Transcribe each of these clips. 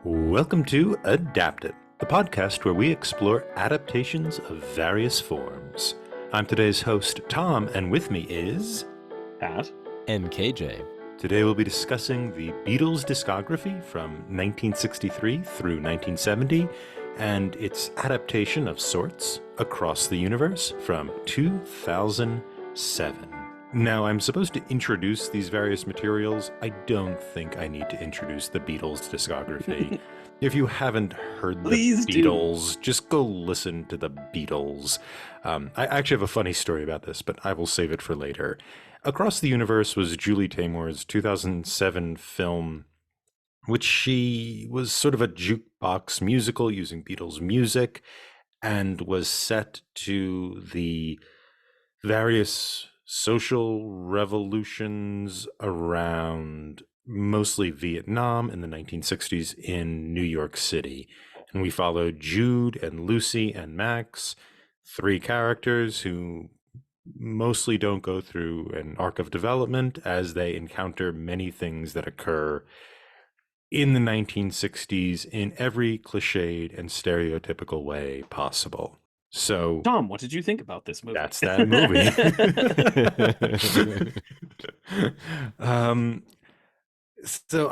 Welcome to Adapted, the podcast where we explore adaptations of various forms. I'm today's host, Tom, and with me is Pat and KJ. Today we'll be discussing the Beatles Discography from 1963 through 1970 and its adaptation of sorts, Across the Universe, from 2007. Now, I'm supposed to introduce these various materials. I don't think I need to introduce the Beatles discography. If you haven't heard the Beatles, just go listen to the Beatles. I actually have a funny story about this, but I will save it for later. Across the Universe was Julie Taymor's 2007 film, which she was sort of a jukebox musical using Beatles music and was set to the various social revolutions around mostly Vietnam in the 1960s in New York City. And we followed Jude and Lucy and Max, three characters who mostly don't go through an arc of development as they encounter many things that occur in the 1960s in every cliched and stereotypical way possible. So, Tom, what did you think about this movie? That's that movie. So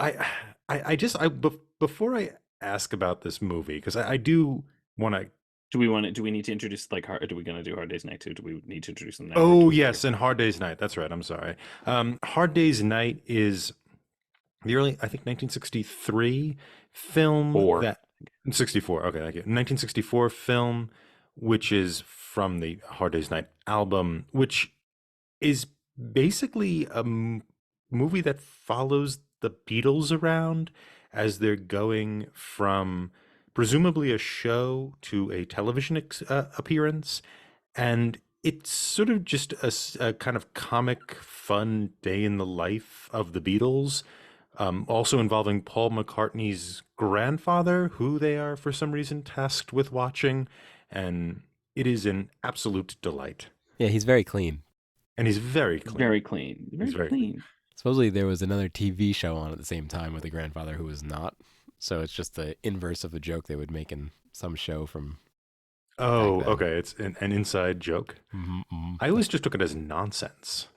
before I ask about this movie, because I do want to. Do we need to introduce are we going to do Hard Day's Night too? Do we need to introduce them now? Oh yes, and Hard Day's Night. That's right. I'm sorry. Hard Day's Night is the early, I think, 1963 film. 64. Okay, thank you. 1964 film, which is from the Hard Day's Night album, which is basically a movie that follows the Beatles around as they're going from presumably a show to a television appearance. And it's sort of just a kind of comic, fun day in the life of the Beatles, also involving Paul McCartney's grandfather, who they are for some reason tasked with watching. And it is an absolute delight. Yeah, he's very clean. And he's very clean. Very clean. Very clean. Supposedly there was another TV show on at the same time with a grandfather who was not. So it's just the inverse of the joke they would make in some show from. Oh, okay. It's an inside joke. Mm-hmm. I always just took it as nonsense.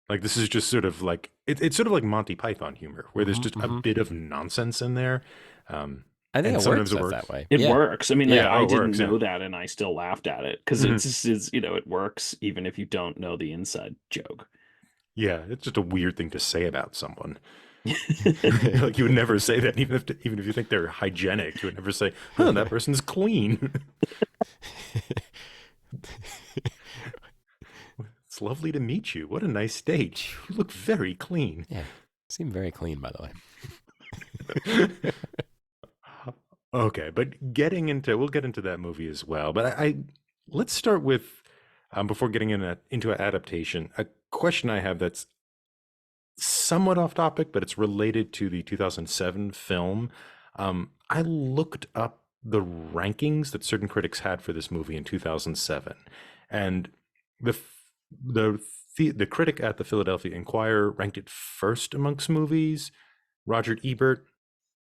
Like, this is just sort of like, it's sort of like Monty Python humor, where there's just a bit of nonsense in there. I think it works that way. It works. I mean, I didn't know that, and I still laughed at it because it's it works even if you don't know the inside joke. Yeah, it's just a weird thing to say about someone. Like, you would never say that, even if you think they're hygienic. You would never say, "Oh, that person's clean." It's lovely to meet you. What a nice date. You look very clean. Yeah, seem very clean, by the way. Okay, but we'll get into that movie as well. But let's start with, before getting into an adaptation, a question I have that's somewhat off topic, but it's related to the 2007 film. I looked up the rankings that certain critics had for this movie in 2007, and the critic at the Philadelphia Inquirer ranked it first amongst movies. Roger Ebert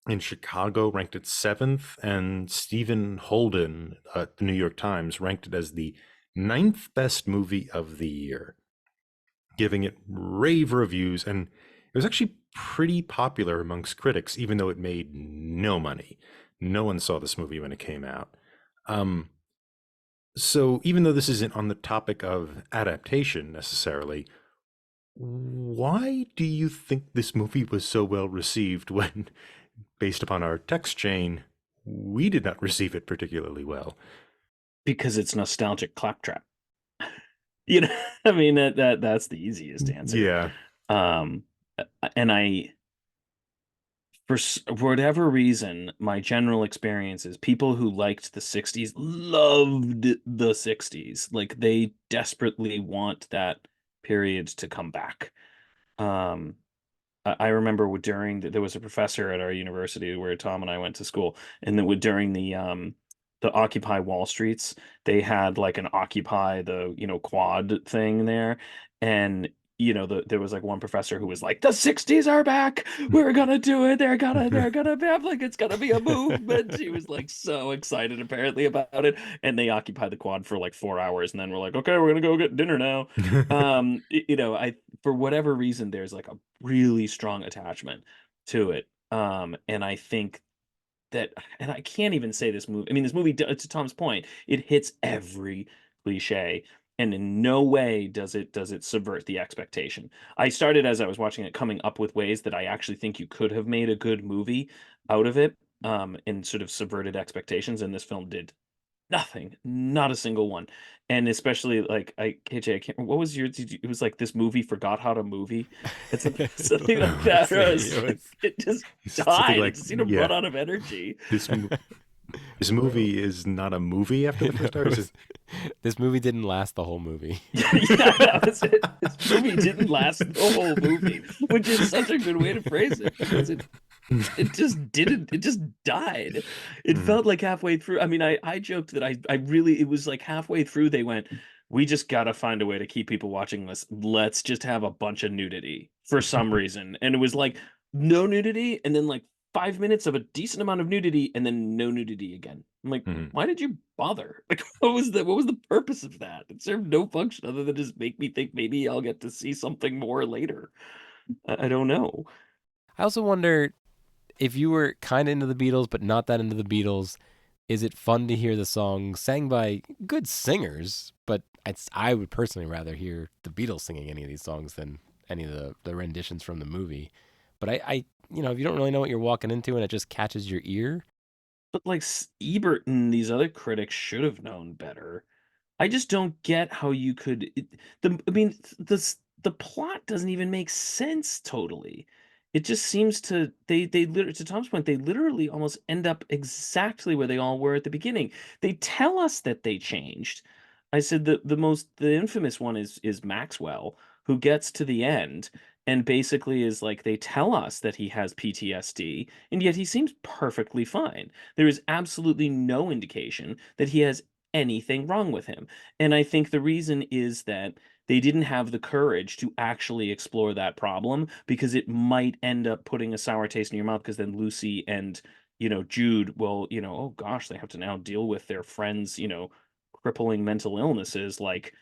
in Chicago ranked it 7th, and Stephen Holden at the New York Times ranked it as the 9th best movie of the year, giving it rave reviews, and it was actually pretty popular amongst critics, even though it made no money. No one saw this movie when it came out. So even though this isn't on the topic of adaptation necessarily, why do you think this movie was so well received when, based upon our text chain, we did not receive it particularly well? Because it's nostalgic claptrap. You know, I mean, that's the easiest answer. Yeah. And for whatever reason, my general experience is people who liked the 60s loved the 60s. Like, they desperately want that period to come back. I remember there was a professor at our university where Tom and I went to school, and then during the Occupy Wall Streets, they had like an Occupy the quad thing there, and there was like one professor who was like, the 60s are back, we're gonna do it, they're gonna have like, it's gonna be a movement. She was like so excited apparently about it, and they occupied the quad for like 4 hours, and then we're like, okay, we're gonna go get dinner now. I for whatever reason there's like a really strong attachment to it, and I think that, and I can't even say this movie. I mean, this movie, to Tom's point, it hits every cliche, and in no way does it subvert the expectation. I started, as I was watching it, coming up with ways that I actually think you could have made a good movie out of it, and sort of subverted expectations, and this film did nothing, not a single one. And especially like KJ, I can't. What was your? It was like this movie forgot how to movie. It's something like that. It just something died. It like, just seemed to run out of energy. this this movie is not a movie after the first hour. This movie didn't last the whole movie. Yeah, that was it. This movie didn't last the whole movie, which is such a good way to phrase it, because it just didn't, it just died. It felt like halfway through. I mean, I joked that I really, it was like halfway through they went, we just gotta find a way to keep people watching this. Let's just have a bunch of nudity for some reason. And it was like no nudity, and then like 5 minutes of a decent amount of nudity, and then no nudity again. I'm like, why did you bother? Like, what was the purpose of that? It served no function other than just make me think maybe I'll get to see something more later. I don't know. I also wonder, if you were kind of into the Beatles but not that into the Beatles, is it fun to hear the songs sang by good singers? But I would personally rather hear the Beatles singing any of these songs than any of the renditions from the movie. But if you don't really know what you're walking into and it just catches your ear. But like Ebert and these other critics should have known better. I just don't get how you could. I mean, the plot doesn't even make sense totally. It just seems to, they literally, to Tom's point, they literally almost end up exactly where they all were at the beginning. They tell us that they changed. I said the infamous one is Maxwell, who gets to the end and basically is like, they tell us that he has PTSD, and yet he seems perfectly fine. There is absolutely no indication that he has anything wrong with him. And I think the reason is that they didn't have the courage to actually explore that problem, because it might end up putting a sour taste in your mouth, because then Lucy and, Jude will, oh gosh, they have to now deal with their friends, crippling mental illnesses. Like,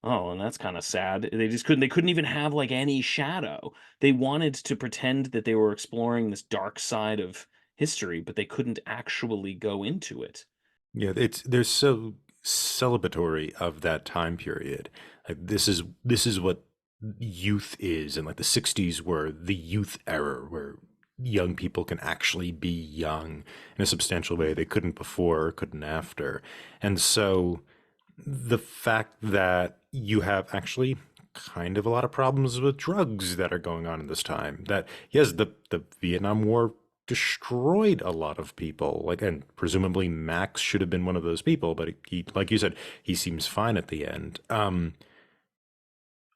oh, and that's kind of sad. They couldn't even have like any shadow. They wanted to pretend that they were exploring this dark side of history, but they couldn't actually go into it. Yeah, they're so celebratory of that time period. Like, this is what youth is, and like the '60s were the youth era where young people can actually be young in a substantial way they couldn't before or couldn't after. And so the fact that you have actually kind of a lot of problems with drugs that are going on in this time, that yes, the Vietnam War destroyed a lot of people, like, and presumably Max should have been one of those people, but he, like you said, he seems fine at the end.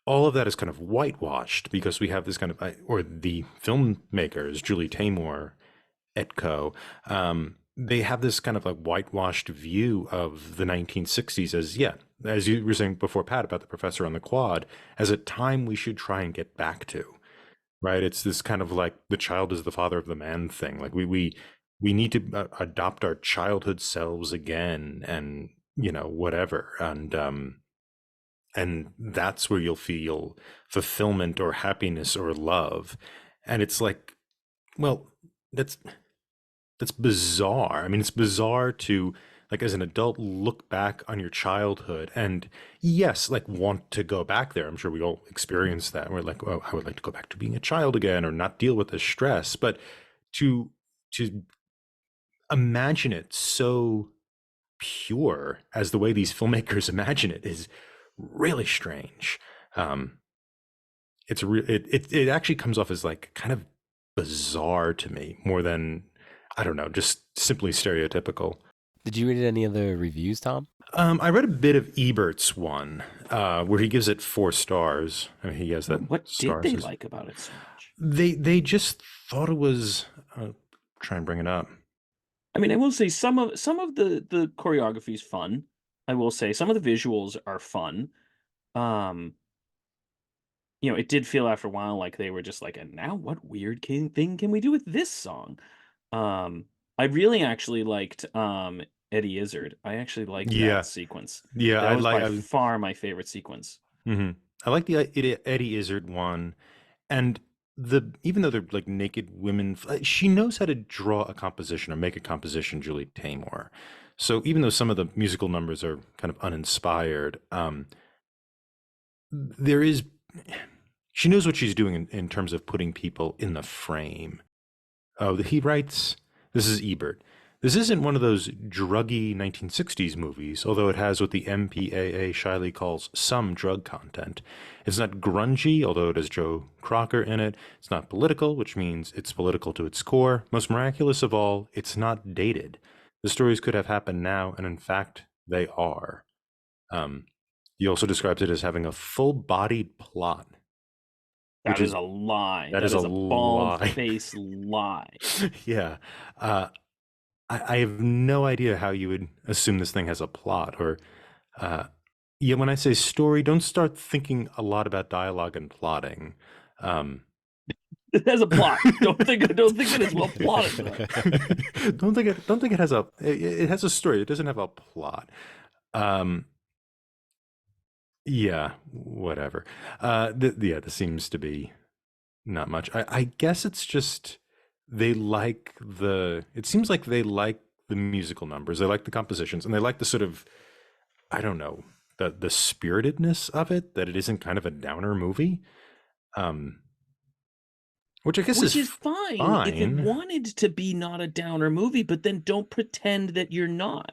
All of that is kind of whitewashed because we have this kind of, or the filmmakers, Julie Taymor, Etco, they have this kind of like whitewashed view of the 1960s as, yeah, as you were saying before, Pat, about the professor on the quad, as a time we should try and get back to, right? It's this kind of like the child is the father of the man thing. Like we need to adopt our childhood selves again, and whatever, and that's where you'll feel fulfillment or happiness or love. And it's like, well, that's bizarre. I mean, it's bizarre to, like, as an adult, look back on your childhood and, yes, like, want to go back there. I'm sure we all experience that. We're like, oh, I would like to go back to being a child again, or not deal with the stress. But to imagine it so pure as the way these filmmakers imagine it is really strange. It actually comes off as like kind of bizarre to me, more than, I don't know, just simply stereotypical. Did you read any of the reviews, Tom? I read a bit of Ebert's one, where he gives it 4 stars. I mean, he has that. What did they like about it so much? They just thought it was. Try and bring it up. I mean, I will say some of the choreography is fun. I will say some of the visuals are fun. it did feel after a while like they were just like, and now what weird thing can we do with this song? Um, I really actually liked Eddie Izzard. I actually liked that Yeah, sequence. yeah, That I was like. by far my favorite sequence. I like the Eddie Izzard one, and even though they're like naked women, she knows how to draw a composition or make a composition, Julie Taymor. So even though some of the musical numbers are kind of uninspired, there is she knows what she's doing in terms of putting people in the frame. Oh, he writes, this is Ebert. This isn't one of those druggy 1960s movies, although it has what the MPAA shyly calls some drug content. It's not grungy, although it has Joe Crocker in it. It's not political, which means it's political to its core. Most miraculous of all, it's not dated. The stories could have happened now, and in fact, they are. Um, he also describes it as having a full-bodied plot, which That is is a lie. that That is a is a bald lie. face lie. Yeah. Uh, I have no idea how you would assume this thing has a plot or uh yeah, when I say story, don't start thinking a lot about dialogue and plotting. Um It has a plot. Don't think it is well plotted though. don't think it has it has a story. It doesn't have a plot. Um yeah, whatever. Yeah, this seems to be not much. I guess it's just it seems like they like the musical numbers. They like the compositions and they like the sort of, I don't know, the spiritedness of it, that it isn't kind of a downer movie. Um which I guess Which is is fine if it fine. wanted to be not a downer movie, but then don't pretend that you're not.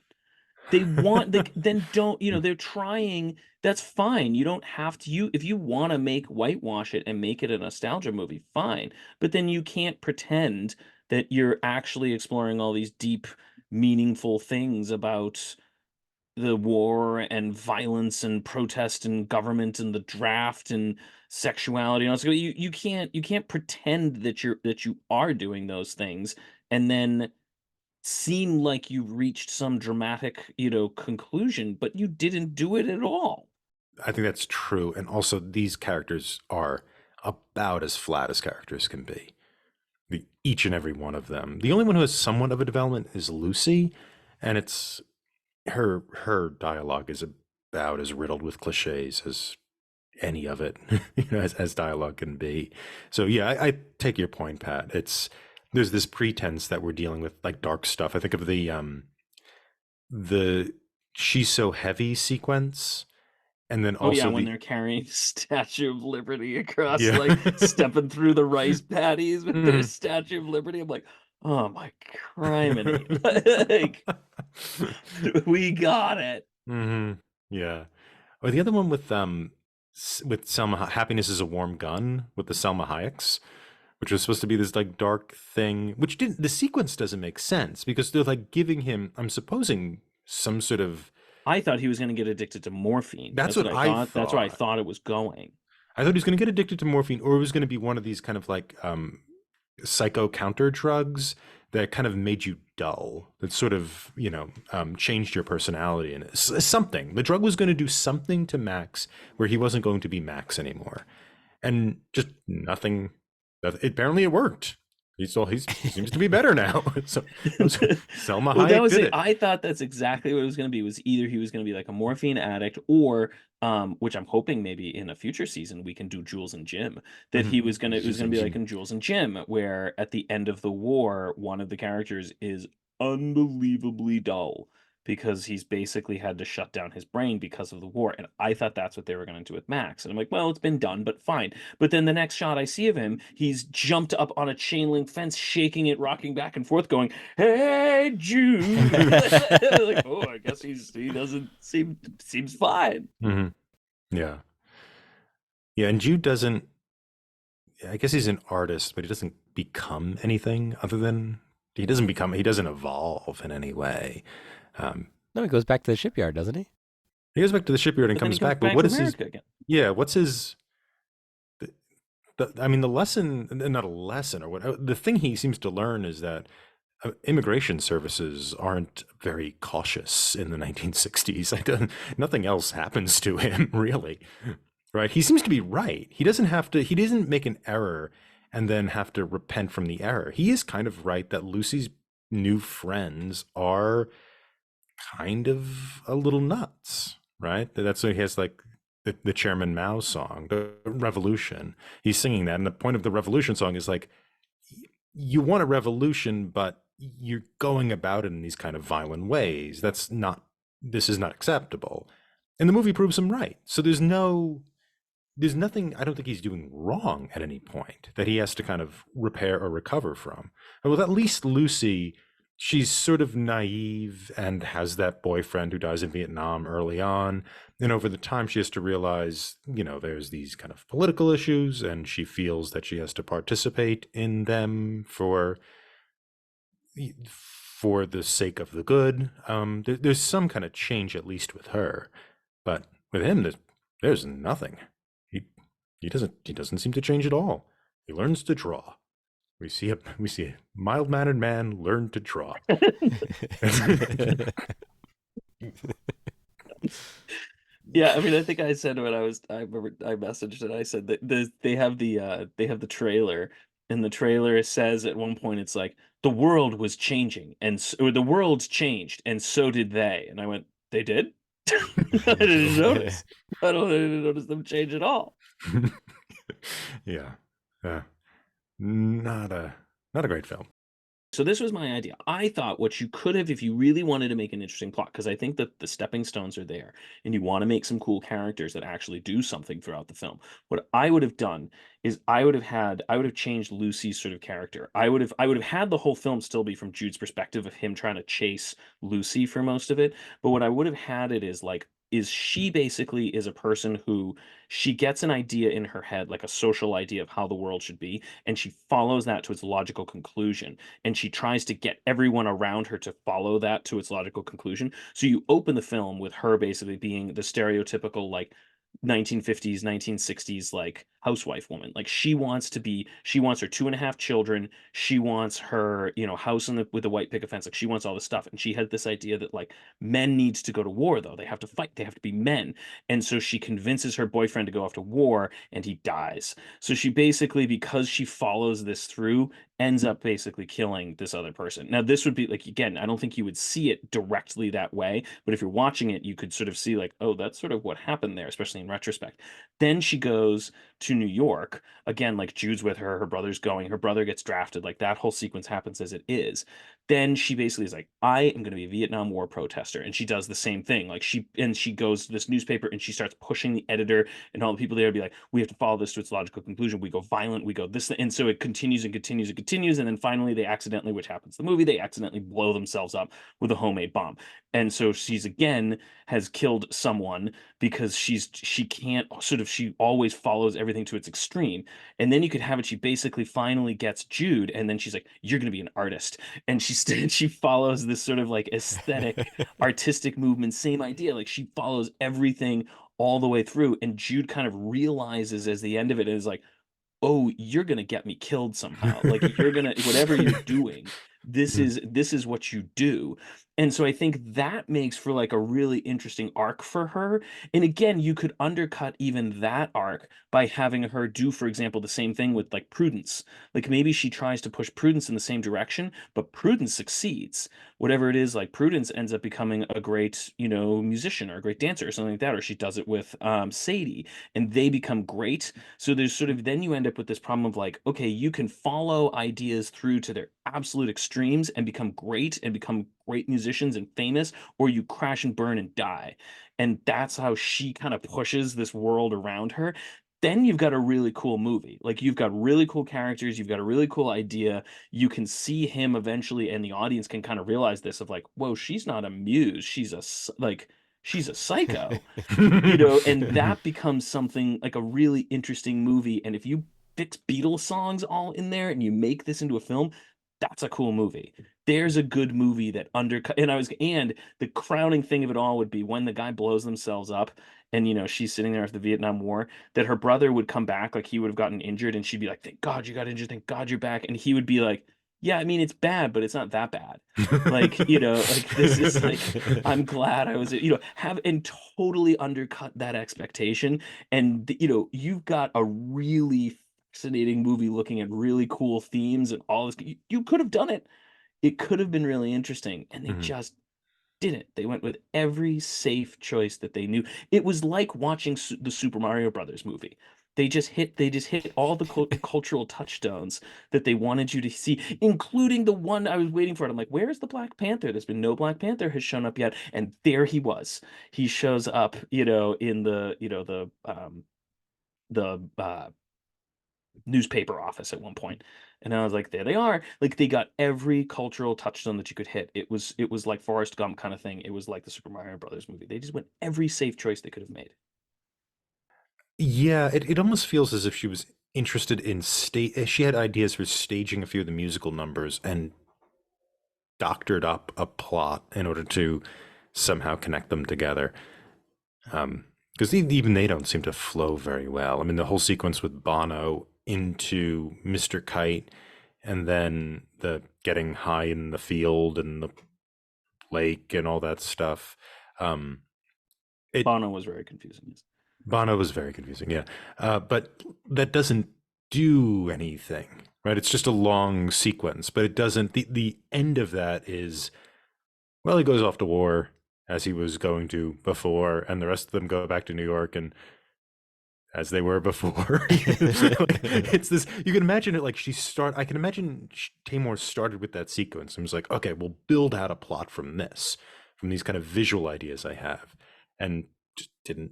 They want like then don't, they're trying. That's fine. You don't have to if you want to make whitewash it and make it a nostalgia movie, fine. But then you can't pretend that you're actually exploring all these deep, meaningful things about the war and violence and protest and government and the draft and sexuality and all so you can't pretend that you are doing those things and then seem like you reached some dramatic, conclusion, but you didn't do it at all. I think that's true. And also these characters are about as flat as characters can be. Each and every one of them. The only one who has somewhat of a development is Lucy, and it's her dialogue is about as riddled with cliches as any of it, as dialogue can be. So yeah, I take your point, Pat. There's this pretense that we're dealing with like dark stuff. I think of the she's so heavy sequence, and then Oh yeah, also when the they're carrying Statue of Liberty across, yeah. like stepping through the rice paddies with their Mhm. Statue of Liberty. I'm like, oh my criminy. Like, we got it. hmm Yeah. Or the other one with Selma, Happiness is a Warm Gun with the Selma Hayeks, which was supposed to be this like dark thing, which didn't, the sequence doesn't make sense because they're like giving him, I'm supposing, some sort of, I thought he was going to get addicted to morphine. that's That's what what I I thought. That's where I thought. thought it was going. I thought he was going to get addicted to morphine, or it was going to be one of these kind of like psycho counter drugs that kind of made you dull, that sort of, changed your personality, and something. The drug was going to do something to Max where he wasn't going to be Max anymore. And just nothing. Apparently it worked. He seems to be better now. So Selma Well, that Hayek was did it. it. I thought that's exactly what it was going to be. Was either he was going to be like a morphine addict, or which I'm hoping maybe in a future season we can do Jules and Jim. That Mhm. it was going to be like in Jules and Jim, where at the end of the war, one of the characters is unbelievably dull because he's basically had to shut down his brain because of the war. And I thought that's what they were going to do with Max. And I'm like, well, it's been done, but fine. But then the next shot I see of him, he's jumped up on a chain link fence, shaking it, rocking back and forth, going, "Hey, Jude!" Like, oh, I guess he doesn't seems fine. Mhm. Yeah. Yeah. And Jude doesn't, I guess he's an artist, but he doesn't become anything other than he doesn't evolve in any way. Um, No, he goes back to the shipyard, doesn't he? he goes back to the shipyard and But then he comes comes back. But back what to is his, America again. yeah, what's his, I mean, the lesson, not a lesson or what, the thing he seems to learn is that immigration services aren't very cautious in the 1960s. Nothing else happens to him, really. right? He seems to be right. He doesn't have to, he doesn't make an error and then have to repent from the error. He is kind of right that Lucy's new friends are kind of a little nuts, right? That's why he has like the Chairman Mao song, the Revolution. He's singing that. And the point of the Revolution song is like, you want a revolution, but you're going about it in these kind of violent ways. This is not acceptable. And the movie proves him right. So there's nothing I don't think he's doing wrong at any point that he has to kind of repair or recover from. Well, at least Lucy, she's sort of naive and has that boyfriend who dies in Vietnam early on. And over the time, she has to realize, there's these kind of political issues, and she feels that she has to participate in them for the sake of the good. There's some kind of change, at least with her, but with him, there's nothing. He doesn't seem to change at all. He learns to draw. We see a mild-mannered man learn to draw. Yeah, I mean, I think I said when I remember I messaged and I said that they have the trailer, and the trailer says at one point it's like the world was changing or the world's changed and so did they, and I went, they did? I didn't notice. I didn't notice them change at all. Yeah, not a great film. So this was my idea. I thought what you could have, if you really wanted to make an interesting plot, because I think that the stepping stones are there, and you want to make some cool characters that actually do something throughout the film. What I would have done is I would have changed Lucy's sort of character. I would have had the whole film still be from Jude's perspective of him trying to chase Lucy for most of it. But what I would have had it is like, is she basically is a person who she gets an idea in her head, like a social idea of how the world should be, and she follows that to its logical conclusion, and she tries to get everyone around her to follow that to its logical conclusion. So you open the film with her basically being the stereotypical like 1950s 1960s like housewife woman. Like she wants her 2.5 children, she wants her house with the white picket fence, like she wants all this stuff, and she had this idea that like men needs to go to war, though they have to fight, they have to be men. And so she convinces her boyfriend to go off to war, and he dies. So she basically, because she follows this through, ends up basically killing this other person. Now, this would be like, again, I don't think you would see it directly that way, but if you're watching it, you could sort of see like, oh, that's sort of what happened there, especially in retrospect. Then she goes to New York again, like Jude's with her, her brother's going, her brother gets drafted, like that whole sequence happens as it is. Then she basically is like, I am going to be a Vietnam War protester, and she does the same thing. Like she goes to this newspaper and she starts pushing the editor and all the people there to be like, we have to follow this to its logical conclusion. We go violent, we go this, and so it continues and continues and continues, and then finally they accidentally, which happens in the movie, they accidentally blow themselves up with a homemade bomb. And so she's again has killed someone because she can't sort of, she always follows everything to its extreme. And then you could have it, she basically finally gets Jude, and then she's like, you're going to be an artist, and she follows this sort of like aesthetic artistic movement, same idea, like she follows everything all the way through, and Jude kind of realizes as the end of it is like, oh, you're gonna get me killed somehow, like you're gonna, whatever you're doing, this is what you do. And so I think that makes for like a really interesting arc for her. And again, you could undercut even that arc by having her do, for example, the same thing with like Prudence. Like maybe she tries to push Prudence in the same direction, but Prudence succeeds. Whatever it is, like Prudence ends up becoming a great musician or a great dancer or something like that, or she does it with Sadie, and they become great. So there's sort of, then you end up with this problem of like, okay, you can follow ideas through to their absolute extremes and become great musicians and famous, or you crash and burn and die. And that's how she kind of pushes this world around her. Then you've got a really cool movie. Like you've got really cool characters, you've got a really cool idea. You can see him eventually, and the audience can kind of realize this of like, whoa, she's not a muse, she's a psycho. And that becomes something like a really interesting movie. And if you fix Beatles songs all in there and you make this into a film, that's a cool movie. There's a good movie that undercut. And the crowning thing of it all would be when the guy blows themselves up, and she's sitting there after the Vietnam War, that her brother would come back, like he would have gotten injured, and she'd be like, thank God you got injured, thank God you're back. And he would be like, yeah, I mean, it's bad, but it's not that bad. Like, like this is like, I'm glad I was, have and totally undercut that expectation. And, you've got a really fascinating movie looking at really cool themes and all this. You could have done it. It could have been really interesting. And they Mhm. just didn't. They went with every safe choice that they knew. It was like watching the Super Mario Brothers movie. They just hit all the cultural touchstones that they wanted you to see, including the one I was waiting for. I'm like, where's the Black Panther? There's been no Black Panther has shown up yet, and there he was. He shows up, in the newspaper office at one point. And I was like, there they are. Like they got every cultural touchstone that you could hit. It was like Forrest Gump kind of thing. It was like the Super Mario Brothers movie. They just went every safe choice they could have made. Yeah, it almost feels as if she was interested in she had ideas for staging a few of the musical numbers and doctored up a plot in order to somehow connect them together. Because even they don't seem to flow very well. I mean, the whole sequence with Bono into Mr. Kite, and then the getting high in the field and the lake and all that stuff. Um, it Bono was very confusing. Yes. Bono was very confusing, yeah. But that doesn't do anything, right? It's just a long sequence, but it doesn't. The end of that is, well, he goes off to war as he was going to before, and the rest of them go back to New York and as they were before. Like, it's this. You can imagine it like I can imagine Tamor started with that sequence and was like, okay, we'll build out a plot from these kind of visual ideas I have, and just didn't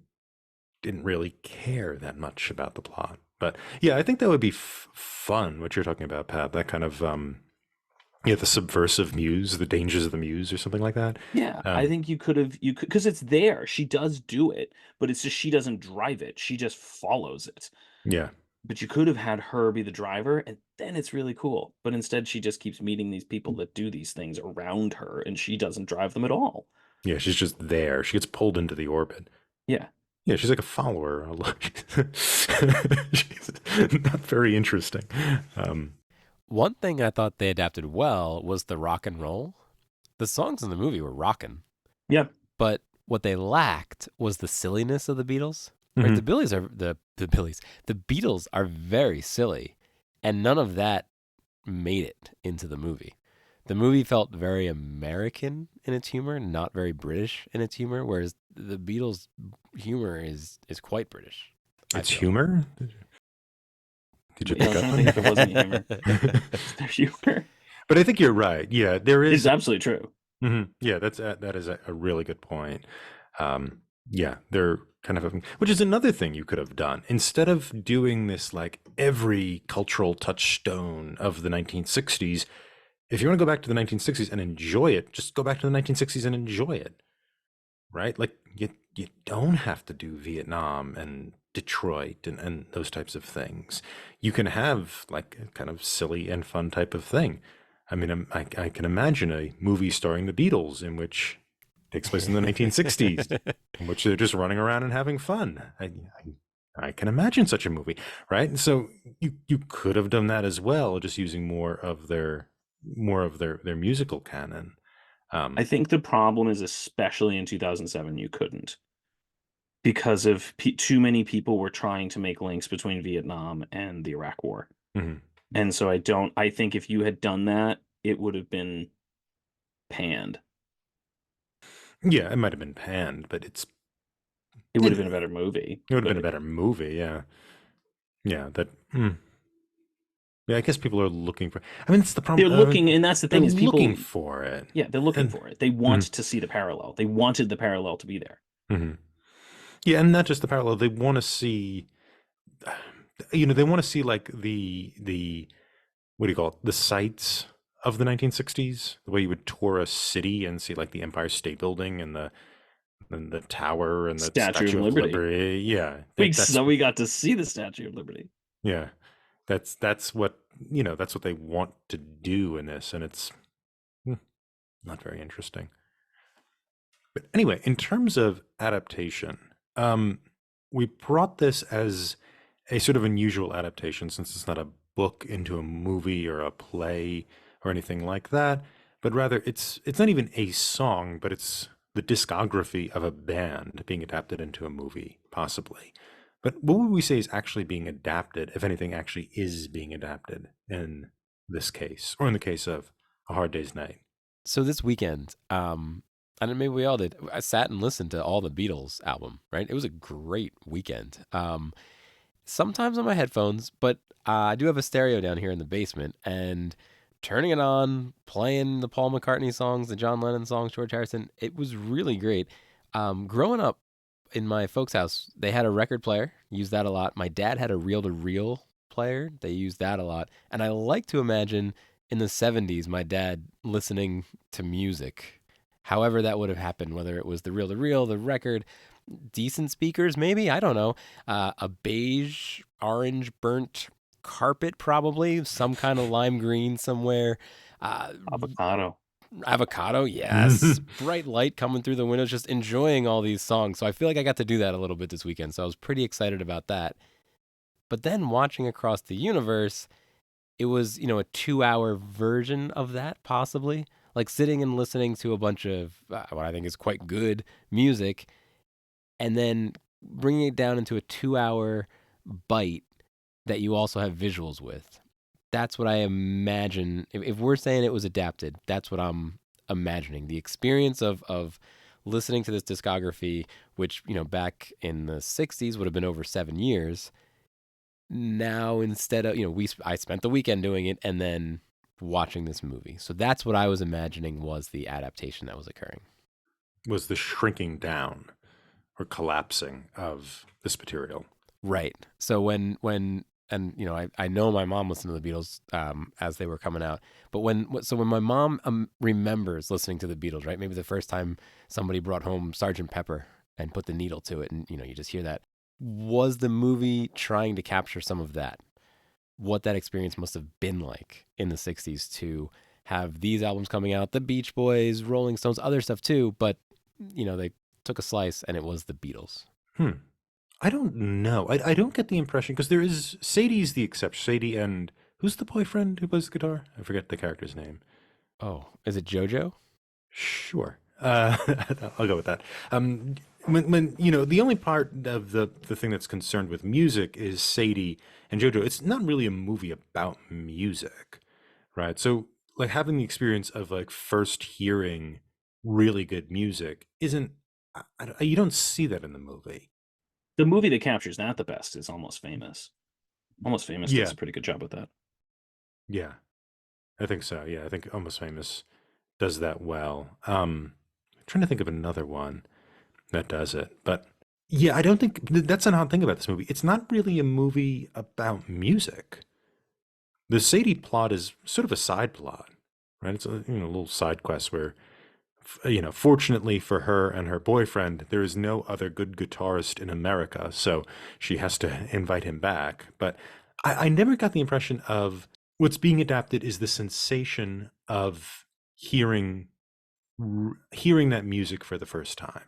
really care that much about the plot. But yeah, I think that would be fun. What you're talking about, Pat, that kind of yeah, the subversive muse, the dangers of the muse, or something like that. Yeah, I Um, think you could because it's there. She does do it, but it's just she doesn't drive it. She just follows it. yeah, But you could have had her be the driver, and then it's really cool. But instead, she just keeps meeting these people that do these things around her, and she doesn't drive them at all. yeah, she's just there. She gets pulled into the orbit. Yeah. Yeah, she's like a follower. She's not very interesting. Um, One thing I thought they adapted well was the rock and roll. The songs in the movie were rocking, Yeah. but what they lacked was the silliness of the Beatles. Right? mhm. The Beatles are very silly, and none of that made it into the movie. The movie felt very American in its humor, not very British in its humor, whereas the Beatles' humor is quite British. I It's feel. humor. Did you Yeah, I pick was up trying to on think if there was any humor. that? Their humor But I think you're right. Yeah, there is is. absolutely true. Yeah, that is a really good point. Yeah, they're kind of, which is another thing you could have done instead of doing this like every cultural touchstone of the 1960s. If you want to go back to the 1960s and enjoy it, just go back to the 1960s and enjoy it, right? Like you don't have to do Vietnam and Detroit and those types of things. You can have like a kind of silly and fun type of thing. I mean, I can imagine a movie starring the Beatles in which takes place in the 1960s, in which they're just running around and having fun. I can imagine such a movie, right? And so you could have done that as well, just using more of their musical canon. I Um, think the problem is, especially in 2007, you couldn't because of too many people were trying to make links between Vietnam and the Iraq War. mhm. And so I think if you had done that, it would have been panned. Yeah, it might have been panned, but It would it, have been a better movie. it would have been But a better movie. Yeah, yeah. Yeah, I guess people are looking for. I mean, it's the they're problem. looking, and that's the They're thing is looking people, for it, yeah, they're looking and for it. They want mhm, to see the parallel. They wanted the parallel to be there. mhm. Yeah, and not just the parallel. They want to see, they want to see like the what do you call it? The sites of the 1960s. The way you would tour a city and see like the Empire State Building and the tower and the Statue of Statue of Liberty. Liberty. Yeah, So we got to see the Statue of Liberty. yeah, that's what that's what they want to do in this, and it's not very interesting. But anyway, in terms of adaptation, we brought this as a sort of unusual adaptation since it's not a book into a movie or a play. or anything like that, but rather it's not even a song, but it's the discography of a band being adapted into a movie, possibly. But what would we say is actually being adapted, if anything actually is being adapted in this case, or in the case of A Hard Day's Night? So this weekend, and maybe we all did. I sat and listened to all the Beatles album. Right, it was a great weekend. Sometimes on my headphones, but I do have a stereo down here in the basement, and turning it on, playing the Paul McCartney songs, the John Lennon songs, George Harrison. It was really great. Growing up in my folks' house, they had a record player, used that a lot. My dad had a reel-to-reel player, they used that a lot. And I like to imagine in the 70s, my dad listening to music, however that would have happened, whether it was the reel-to-reel, the record, decent speakers, maybe, I don't know, a beige, orange, burnt carpet, probably, some kind of lime green somewhere. Uh, Avocado. Avocado, yes. Bright light coming through the windows, just enjoying all these songs. So I feel like I got to do that a little bit this weekend. So I was pretty excited about that. But then watching across the universe, it was, a 2 hour version of that, possibly. Like sitting and listening to a bunch of what I think is quite good music, and then bringing it down into a 2 hour bite that you also have visuals with. That's what I imagine. If we're saying it was adapted, that's what I'm imagining. The experience of listening to this discography, which, back in the 60s would have been over 7 years. Now, instead of, I spent the weekend doing it and then watching this movie. So that's what I was imagining was the adaptation that was occurring. Was the shrinking down or collapsing of this material. Right. So when and I know my mom listened to the Beatles as they were coming out, but when my mom remembers listening to the Beatles, right? Maybe the first time somebody brought home Sergeant Pepper and put the needle to it, and you just hear that. Was the movie trying to capture some of that? What that experience must have been like in the 60s to have these albums coming out, the Beach Boys, Rolling Stones, other stuff too, but they took a slice and it was the Beatles. I don't know. I don't get the impression, because there is Sadie's the exception. Sadie and who's the boyfriend who plays the guitar? I forget the character's name. Oh, is it JoJo? Sure. I'll go with that. When the only part of the thing that's concerned with music is Sadie and JoJo. It's not really a movie about music, right? So like having the experience of like first hearing really good music isn't. You don't see that in the movie. The movie that captures that the best is Almost Famous. Almost Famous Yeah. does a pretty good job with that. Yeah, I think so. Yeah, I think Almost Famous does that well. Trying to think of another one that does it, but yeah, I don't think that's an odd thing about this movie. It's not really a movie about music. The Sadie plot is sort of a side plot, right? It's a little side quest where, fortunately for her and her boyfriend, there is no other good guitarist in America, so she has to invite him back. But I never got the impression of what's being adapted is the sensation of hearing that music for the first time.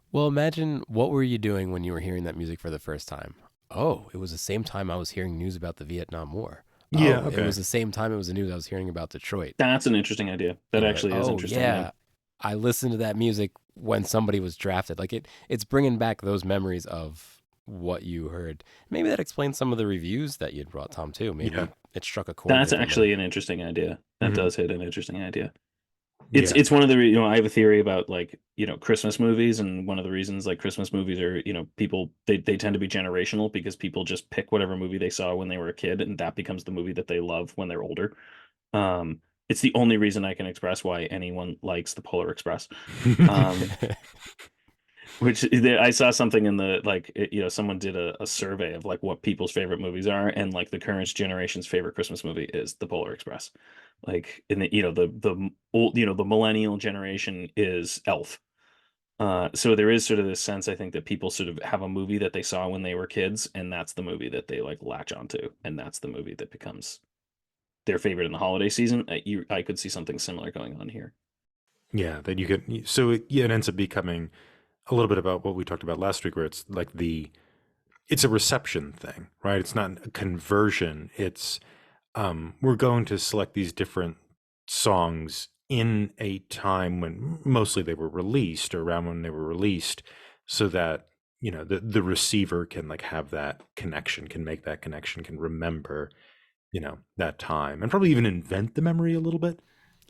Well, imagine, what were you doing when you were hearing that music for the first time? Oh, it was the same time I was hearing news about the Vietnam War. Yeah, Oh, okay. It was the same time it was the news I was hearing about Detroit. That's an interesting idea. That actually is interesting. Yeah, I listened to that music when somebody was drafted. Like it's bringing back those memories of what you heard. Maybe that explains some of the reviews that you'd brought, Tom, too. Maybe it struck a chord. That's actually an interesting idea. That does hit an interesting idea. It's Yeah. it's one of the I have a theory about like Christmas movies, and one of the reasons like Christmas movies are people they tend to be generational because people just pick whatever movie they saw when they were a kid, and that becomes the movie that they love when they're older. It's the only reason I can express why anyone likes the Polar Express. Which I saw something in the like someone did a survey of like what people's favorite movies are, and like the current generation's favorite Christmas movie is the Polar Express. Like in the the old the millennial generation is Elf. So there is sort of this sense, I think, that people sort of have a movie that they saw when they were kids, and that's the movie that they like latch onto, and that's the movie that becomes their favorite in the holiday season. I could see something similar going on here. Yeah, that you could. So it ends up becoming a little bit about what we talked about last week, where it's like it's a reception thing, right? It's not a conversion. It's we're going to select these different songs in a time when mostly they were released, or around when they were released, so that the receiver can like have that connection, can make that connection, can remember that time, and probably even invent the memory a little bit.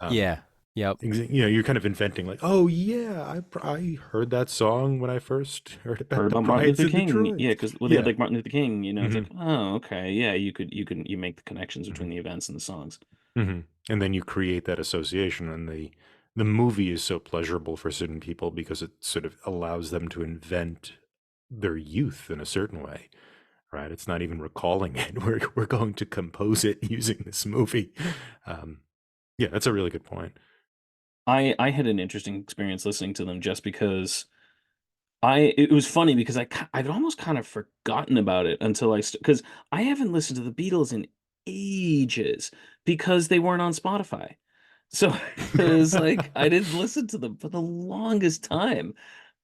Yeah. Yep. You're kind of inventing like, oh yeah, I heard that song when I first heard Heard about the about Martin riots Luther in King. Detroit. Yeah, because they had Yeah. like Martin Luther King, it's Hmm. like, oh, okay, yeah, you make the connections Hmm. between the events and the songs. Hmm. And then you create that association, and the movie is so pleasurable for certain people because it sort of allows them to invent their youth in a certain way, right? It's not even recalling it. We're going to compose it using this movie. Um, yeah, that's a really good point. I had an interesting experience listening to them just because it was funny because I'd almost kind of forgotten about it until because I haven't listened to the Beatles in ages because they weren't on Spotify. So it was like I didn't listen to them for the longest time.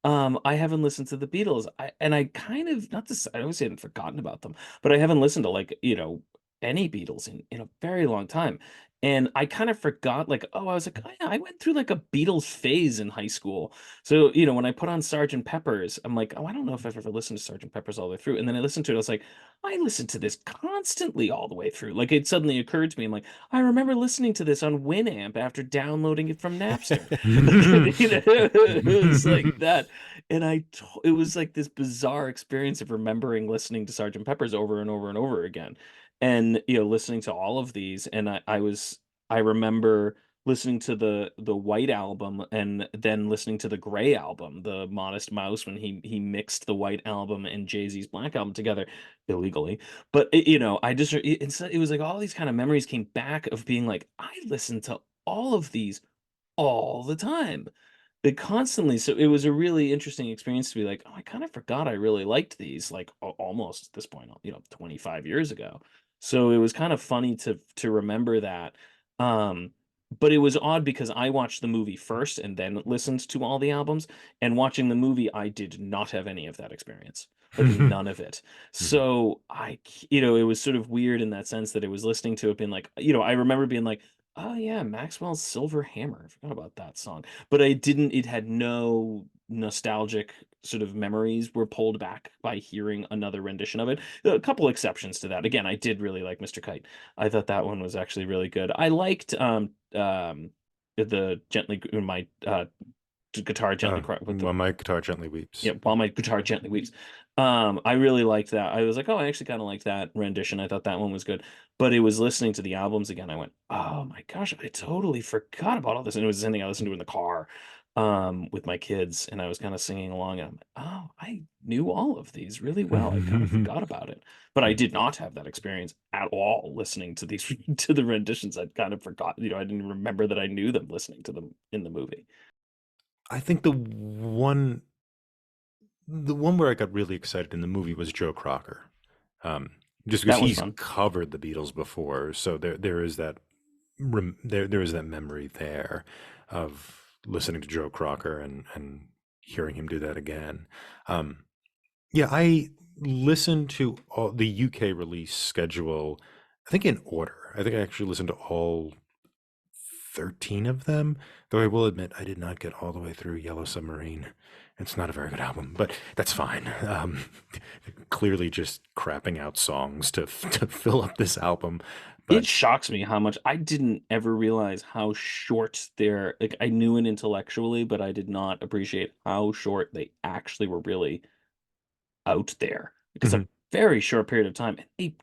I haven't listened to the Beatles. I kind of not to say I always hadn't forgotten about them, but I haven't listened to like, any Beatles in a very long time. And I kind of forgot, like, oh, I was like, oh, yeah, I went through like a Beatles phase in high school. So, when I put on Sergeant Pepper's, I'm like, oh, I don't know if I've ever listened to Sergeant Pepper's all the way through. And then I listened to it, I was like, I listened to this constantly all the way through. Like it suddenly occurred to me, I'm like, I remember listening to this on Winamp after downloading it from Napster. It was like that. And it was like this bizarre experience of remembering listening to Sergeant Pepper's over and over and over again. And, listening to all of these. And I remember listening to the White Album and then listening to the Gray Album, the Modest Mouse, when he mixed the White Album and Jay-Z's Black Album together illegally. But, I just, it was like all these kind of memories came back of being like, I listened to all of these all the time. They constantly, so it was a really interesting experience to be like, "Oh, I kind of forgot I really liked these," like, almost at this point, 25 years ago. So it was kind of funny to remember that. Um, but it was odd because I watched the movie first and then listened to all the albums, and watching the movie, I did not have any of that experience, like, none of it. So it was sort of weird in that sense that it was listening to it being like, I remember being like, "Oh, yeah, Maxwell's Silver Hammer. I forgot about that song." But it had no nostalgic sort of memories were pulled back by hearing another rendition of it. A couple exceptions to that. Again, I did really like Mr. Kite. I thought that one was actually really good. I liked the gently my guitar gently cry with the Well, my guitar gently weeps. yeah, while my guitar gently weeps. I really liked that. I was like, oh, I actually kind of liked that rendition. I thought that one was good. But it was listening to the albums again. I went, oh my gosh, I totally forgot about all this. And it was something I listened to in the car, with my kids, and I was kind of singing along. And I'm like, oh, I knew all of these really well. I kind of forgot about it. But I did not have that experience at all listening to these to the renditions. I'd kind of forgot. I didn't remember that I knew them listening to them in the movie. I think the one where I got really excited in the movie was Joe Crocker, um, just because That was he's fun. covered the Beatles before, so there is that there is that memory there of listening to Joe Crocker and hearing him do that again. Um, yeah, I listened to all the UK release schedule. I think in order. I think I actually listened to all 13 of them, though I will admit I did not get all the way through Yellow Submarine. It's not a very good album, but that's fine. Clearly just crapping out songs to fill up this album. It But shocks me how much I didn't ever realize how short they're like, I knew it intellectually, but I did not appreciate how short they actually were really out there. Because a mhm, very short period of time, and they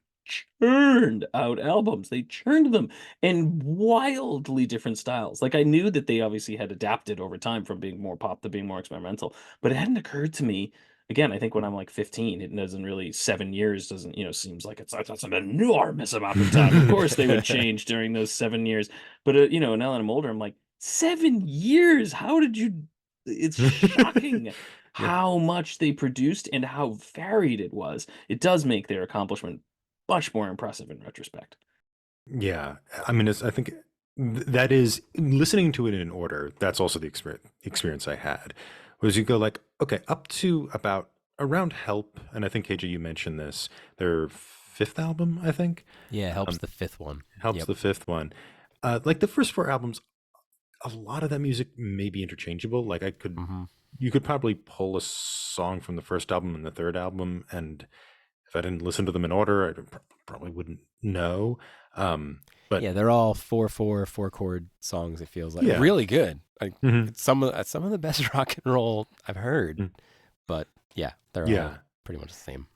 churned out albums. They churned them in wildly different styles. Like I knew that they obviously had adapted over time from being more pop to being more experimental, but it hadn't occurred to me. Again, I think when I'm like 15, it doesn't really 7 years doesn't, seems like that's an enormous amount of time. Of course, they would change during those 7 years, but now that I'm older, I'm like 7 years. How did you? It's shocking yeah, how much they produced and how varied it was. It does make their accomplishment much more impressive in retrospect. yeah. I mean, I think that is listening to it in order. That's also the experience I had, was you go like, okay, up to about around Help, and I think KJ, you mentioned this, their fifth album, I think. Yeah, helps Um, the fifth one. Helps Yep. the fifth one. Like the first four albums, a lot of that music may be interchangeable. Like Hmm. you could probably pull a song from the first album and the third album, and if I didn't listen to them in order, probably wouldn't know. But Yeah, they're all 4 chord songs. It feels like yeah, really good. Like hmm it's some of the best rock and roll I've heard. But yeah, they're all yeah. pretty much the same.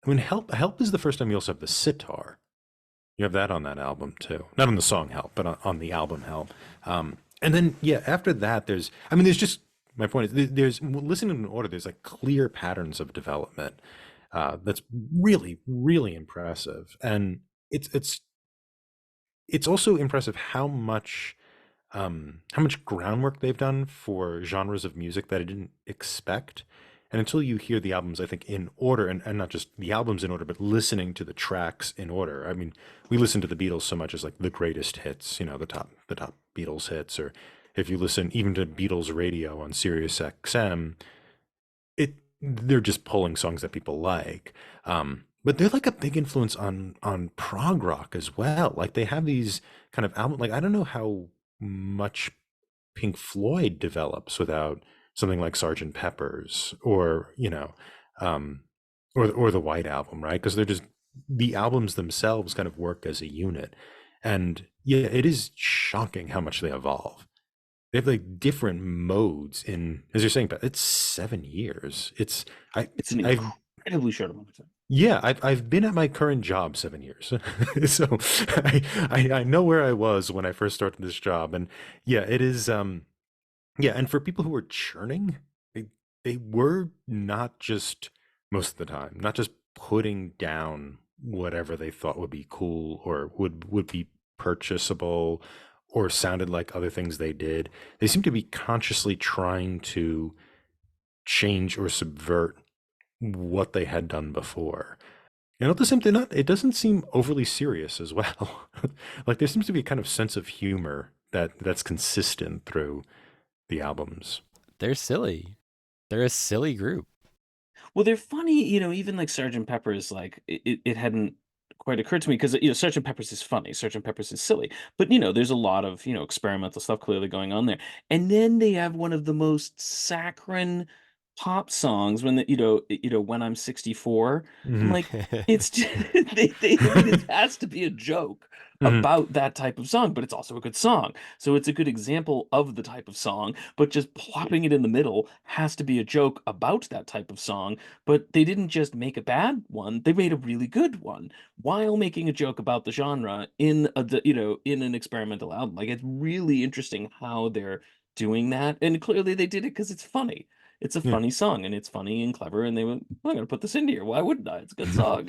I mean, Help is the first time you also have the sitar. You have that on that album too. Not on the song Help, but on the album Help. And then yeah, after that, there's just my point is there's listening in order. There's like clear patterns of development that's really really impressive, and it's it's it's also impressive how much groundwork they've done for genres of music that I didn't expect. And until you hear the albums, I think, in order, and not just the albums in order, but listening to the tracks in order. I mean, we listen to the Beatles so much as like the greatest hits, the top Beatles hits, or if you listen even to Beatles radio on Sirius XM, they're just pulling songs that people like. But they're like a big influence on prog rock as well. Like they have these kind of album. Like I don't know how much Pink Floyd develops without something like Sergeant Pepper's, or um, or the White Album, right? Because they're just the albums themselves kind of work as a unit, and yeah, it is shocking how much they evolve. They have like different modes in, as you're saying, but it's 7 years. It's an I've incredibly short amount of time. yeah, I've been at my current job 7 years, so I know where I was when I first started this job, and yeah, it is yeah, and for people who are churning, they they were not just most of the time, not just putting down whatever they thought would be cool or would be purchasable or sounded like other things they did. They seem to be consciously trying to change or subvert what they had done before. And at the same time, it doesn't seem overly serious as well. Like there seems to be a kind of sense of humor that's consistent through the albums. They're silly. They're a silly group. Well, they're funny, even like Sergeant Pepper's, like it hadn't quite occurred to me because Sergeant Pepper's is funny, Sergeant Pepper's is silly, but there's a lot of experimental stuff clearly going on there, and then they have one of the most saccharine pop songs when when I'm 64. I'm Mhm. like, it's just, I mean, it has to be a joke Mhm. about that type of song, but it's also a good song. So it's a good example of the type of song, but just plopping it in the middle has to be a joke about that type of song. But they didn't just make a bad one, they made a really good one while making a joke about the genre in an experimental album. Like it's really interesting how they're doing that. And clearly they did it because it's funny. It's a Yeah. funny song and it's funny and clever. And they went, "Well, I'm gonna put this in here. Why wouldn't I? It's a good song."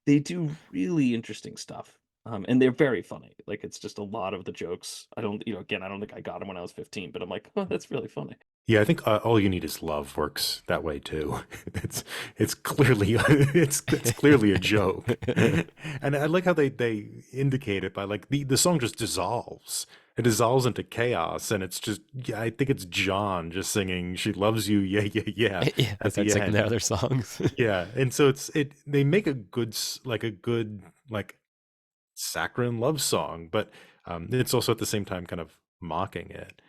They do really interesting stuff. And they're very funny. Like it's just a lot of the jokes. I don't, again, I don't think I got them when I was 15, but I'm like, oh, that's really funny. Yeah, I think All You Need Is Love works that way too. It's clearly it's clearly a joke, and I like how they indicate it by like the song just dissolves. It dissolves into chaos, and it's just yeah, I think it's John just singing "She Loves You," yeah, yeah, yeah, Yeah, they at start the singing their end. other songs. Yeah, and so they make a like a good like saccharine love song, but it's also at the same time kind of mocking it.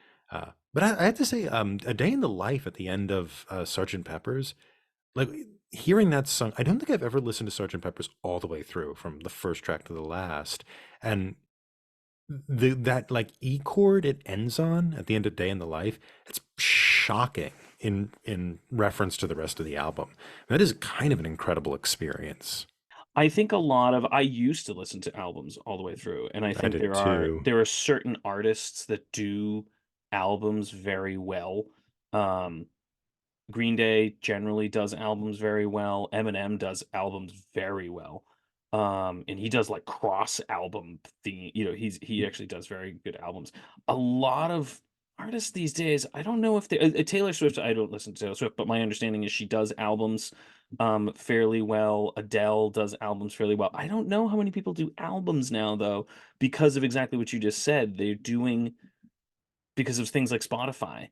But I have to say, "A Day in the Life" at the end of Sergeant Pepper's, like hearing that song, I don't think I've ever listened to Sergeant Pepper's all the way through from the first track to the last, and that like E chord it ends on at the end of "Day in the Life," it's shocking in reference to the rest of the album. That is kind of an incredible experience. I think I used to listen to albums all the way through, and I I think did there are too. there are certain artists that do albums very well. Um, Green Day generally does albums very well. Eminem does albums very well. And he does like cross album theme, he actually does very good albums. A lot of artists these days, I don't know if they Taylor Swift, I don't listen to Taylor Swift, but my understanding is she does albums fairly well. Adele does albums fairly well. I don't know how many people do albums now though, because of exactly what you just said. They're doing because of things like Spotify,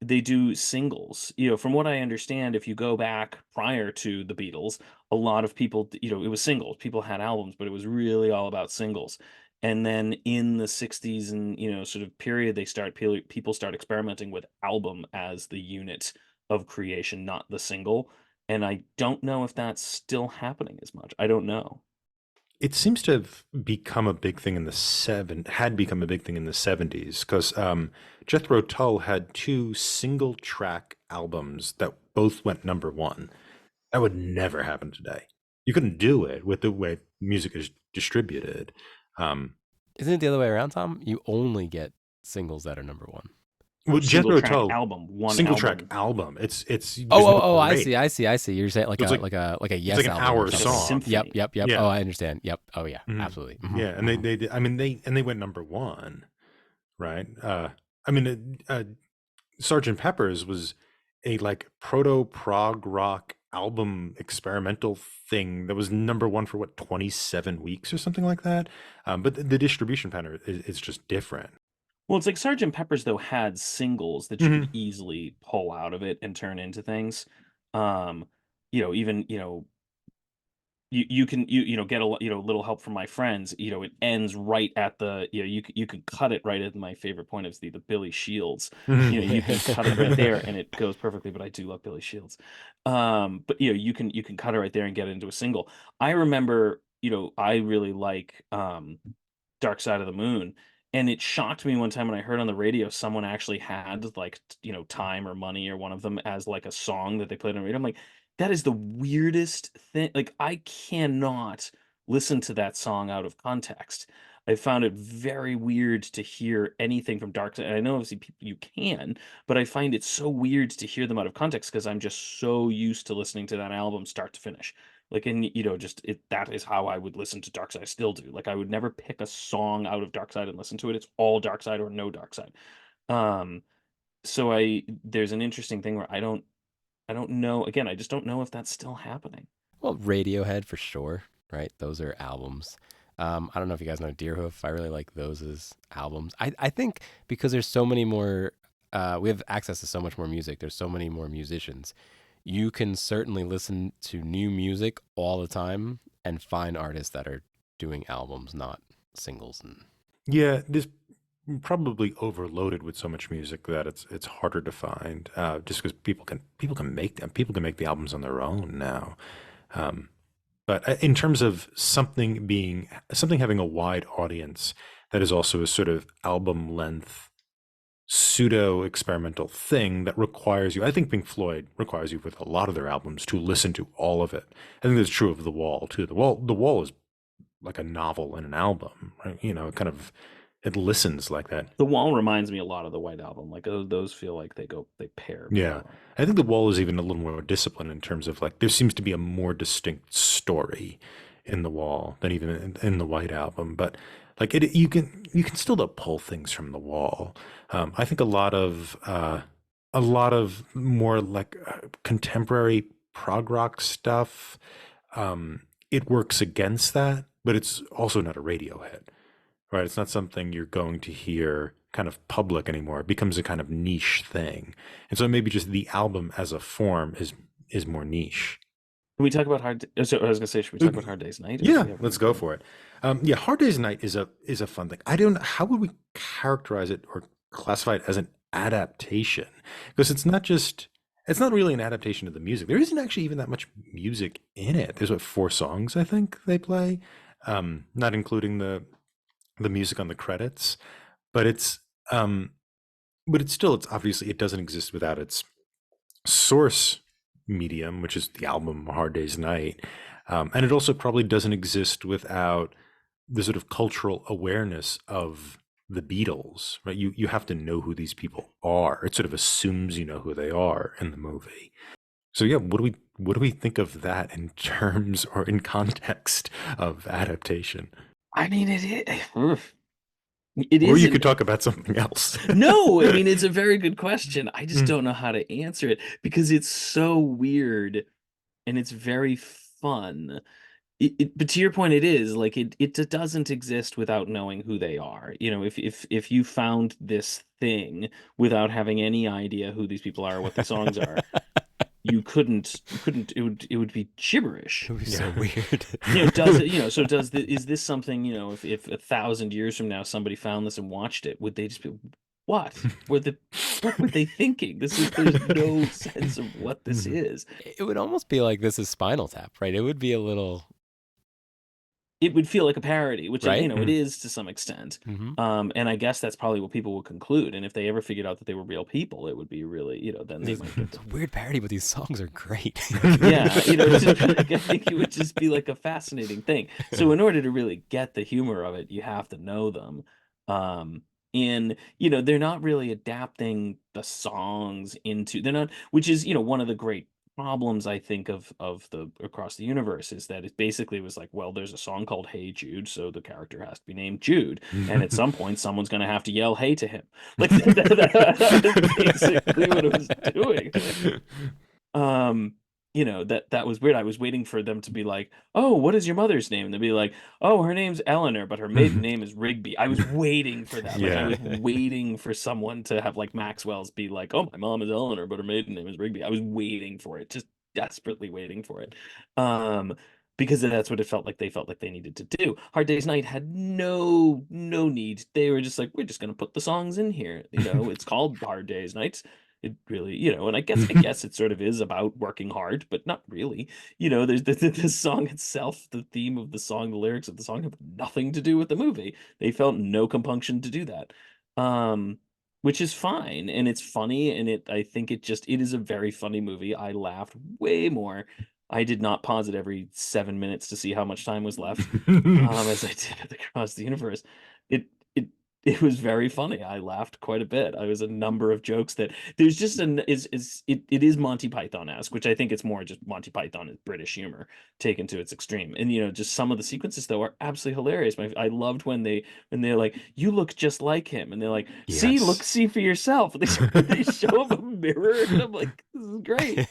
they do singles. From what I understand, if you go back prior to the Beatles, a lot of people, it was singles. People had albums, but it was really all about singles. And then in the 60s and sort of period, people start experimenting with album as the unit of creation, not the single. And I don't know if that's still happening as much. I don't know. It seems to have become a big thing in the had become a big thing in the 70s because Jethro Tull had two single track albums that both went number one. That would never happen today. You couldn't do it with the way music is distributed. Um, Isn't it the other way around, Tom? You only get singles that are number one. well, Single Jethro track Tull, album, one single album. track album. It's there's Oh, no I break. see. You're saying like So it's like a Yes like an album hour or something. song. Symphony. Yep. Yeah. Oh, I understand. Yep. Oh yeah, Mhm. absolutely. Yeah, and they did, I mean they went number one, right? I mean Sergeant Pepper's was a like proto prog rock album experimental thing that was number one for what 27 weeks or something like that. But the distribution pattern is just different. Well, it's like Sergeant Pepper's though had singles that you Mhm. could easily pull out of it and turn into things. Um, even you can get a little help from my friends. It ends right at the you can cut it right at my favorite point is the Billy Shields. You can cut it right there and it goes perfectly. But I do love Billy Shields. But you can cut it right there and get it into a single. I remember I really like Dark Side of the Moon. And it shocked me one time when I heard on the radio someone actually had like Time or Money or one of them as like a song that they played on the radio. I'm like, that is the weirdest thing. Like I cannot listen to that song out of context. I found it very weird to hear anything from Dark Side. And I know obviously people you can, but I find it so weird to hear them out of context because I'm just so used to listening to that album start to finish. Like, and just that is how I would listen to Dark Side. I still do. Like, I would never pick a song out of Dark Side and listen to it. It's all Dark Side or no Dark Side. Um, so there's an interesting thing where I don't know. Again, I just don't know if that's still happening. Well, Radiohead for sure, right? Those are albums. I don't know if you guys know Deerhoof. I really like those as albums. I think because there's so many more, we have access to so much more music. There's so many more musicians. You can certainly listen to new music all the time and find artists that are doing albums, not singles. And Yeah, this probably overloaded with so much music that it's harder to find. Just because people can make them, people can make the albums on their own now. Um, but in terms of something having a wide audience that is also a sort of album length pseudo experimental thing that requires you. I think Pink Floyd requires you with a lot of their albums to listen to all of it. I think that's true of The Wall too. The Wall is like a novel in an album, right? It listens like that. The Wall reminds me a lot of the White Album. Like those feel like they pair very Yeah. well. I think The Wall is even a little more disciplined in terms of like there seems to be a more distinct story in The Wall than even in the White Album. But like you can still pull things from The Wall. I think a lot of more like contemporary prog rock stuff. It works against that, but it's also not a Radiohead, right? It's not something you're going to hear kind of public anymore. It becomes a kind of niche thing. And so maybe just the album as a form is more niche. Can we talk about So I was gonna say, should we talk about Hard Day's Night? Or do Yeah, we have let's anything? go for it. Yeah, Hard Day's Night is a fun thing. I don't know how would we characterize it or classify it as an adaptation because it's not really an adaptation of the music. There isn't actually even that much music in it. There's what four songs I think they play, not including the music on the credits. But um, it's still it's obviously it doesn't exist without its source medium, which is the album Hard Day's Night. And it also probably doesn't exist without the sort of cultural awareness of the Beatles, right? You have to know who these people are. It sort of assumes you know who they are in the movie. So yeah, what do we think of that in terms or in context of adaptation? I mean, it Or you isn't. could talk about something else. No, I mean, it's a very good question. I just Mm. don't know how to answer it because it's so weird and it's very fun. But to your point, it is like it doesn't exist without knowing who they are. If you found this thing without having any idea who these people are or what the songs are, you couldn't it would be gibberish. It would be so weird. Does it, so is this something, if 1,000 years from now somebody found this and watched it, would they just be, what were they thinking? There's no sense of what this is. It would almost be like this is Spinal Tap, right? It would be a little, It would feel like a parody, which right? it is to some extent. And I guess that's probably what people would conclude. And if they ever figured out that they were real people, it would be really, then they might get It's a weird parody, but these songs are great. yeah, I think it would just be like a fascinating thing. So in order to really get the humor of it, you have to know them. And they're not really adapting the songs into, they're not, which is one of the great problems I think of the Across the Universe, is that it basically was like, well, there's a song called Hey Jude, so the character has to be named Jude, and at some point someone's going to have to yell hey to him, like that's basically what it was doing. That was weird. I was waiting for them to be like, oh, what is your mother's name? And they'd be like, oh, her name's Eleanor, but her maiden name is Rigby. I was waiting for that. Like, I was waiting for someone to have like Maxwell's be like, oh, my mom is Eleanor, but her maiden name is Rigby. I was waiting for it, just desperately waiting for it. Because that's what it felt like they needed to do. Hard Day's Night had no need. They were just like, we're just gonna put the songs in here. It's called Hard Day's Nights. It really, and I guess it sort of is about working hard, but not really. There's the song itself, the theme of the song, the lyrics of the song have nothing to do with the movie. They felt no compunction to do that. Which is fine, and it's funny, and I think it is a very funny movie. I laughed way more. I did not pause it every 7 minutes to see how much time was left, as I did at Across the Universe. It was very funny. I laughed quite a bit. I was a number of jokes that there's just it is Monty Python-esque, which I think it's more just Monty Python is British humor taken to its extreme. And just some of the sequences though are absolutely hilarious. I loved when they're like, you look just like him, and they're like, see for yourself. And they show him a mirror, and I'm like, this is great.